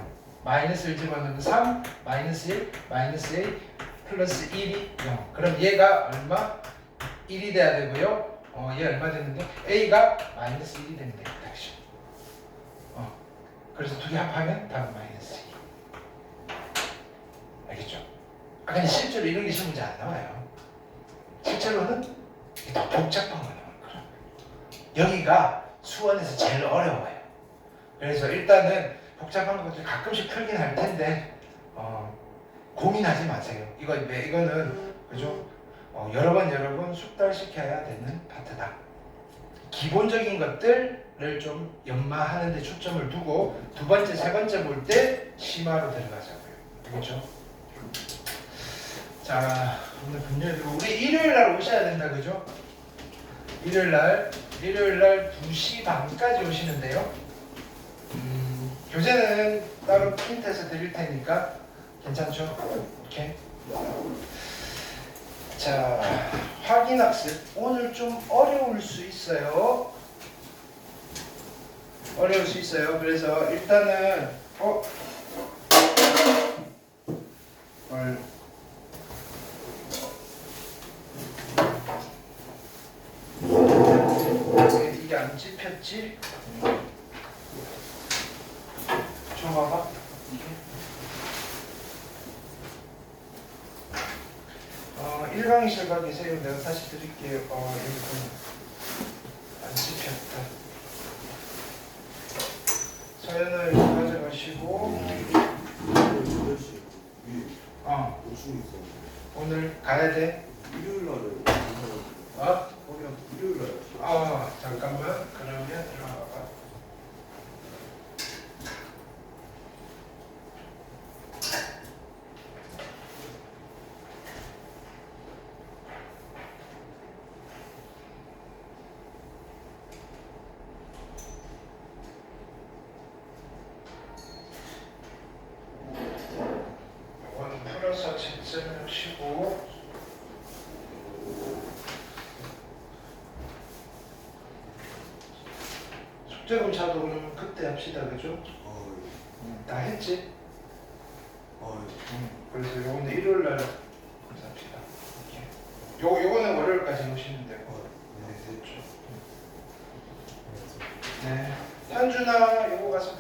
마이너스 1 집어넣으면 3, 마이너스 1, 마이너스 1, 플러스 1이 0. 그럼 얘가 얼마? 1이 돼야 되고요. 얘 얼마 되는데? A가 마이너스 1이 되면 되겠다. 그래서 두 개 합하면 답은 마이너스 2. 알겠죠? 근데 실제로 이런 게 시험 문제 안 나와요. 실제로는 이게 더 복잡한 거 나오는 거예요. 여기가 수원에서 제일 어려워요. 그래서 일단은 복잡한 것들 가끔씩 풀긴 할 텐데 고민하지 마세요. 이거는 그죠? 여러 번 숙달시켜야 되는 파트다. 기본적인 것들을 좀 연마하는 데 초점을 두고 두 번째, 세 번째 볼 때 심화로 들어가자고요. 알겠죠? 자, 오늘 금요일이고 우리 일요일 날 오셔야 된다. 그죠? 일요일 날 2시 반까지 오시면 돼요. 교재는 따로 프린트해서 드릴 테니까 괜찮죠? 오케이. 자, 확인학습 오늘 좀 어려울 수 있어요. 그래서 일단은 이게 안 찝혔지? 좀 봐봐. 이게 1강의실 가 계세요. 내가 다시 드릴게요. 이거 안 찝혔다. 서연을 가져가시고 8시 보충 있어. 오늘 가야 돼. 일요일 날에 거기랑 일요일 날. 잠깐만. 그러면 들어가봐. 이건 풀어서 채점하시고 숙제검사도 그러면 그때 합시다. 그죠? 다 했지? 그래서 요거는 일요일 날 검사합시다. 요거는 월요일까지 오시면 되고. 네, 됐죠. 네, 현준아 요거 가서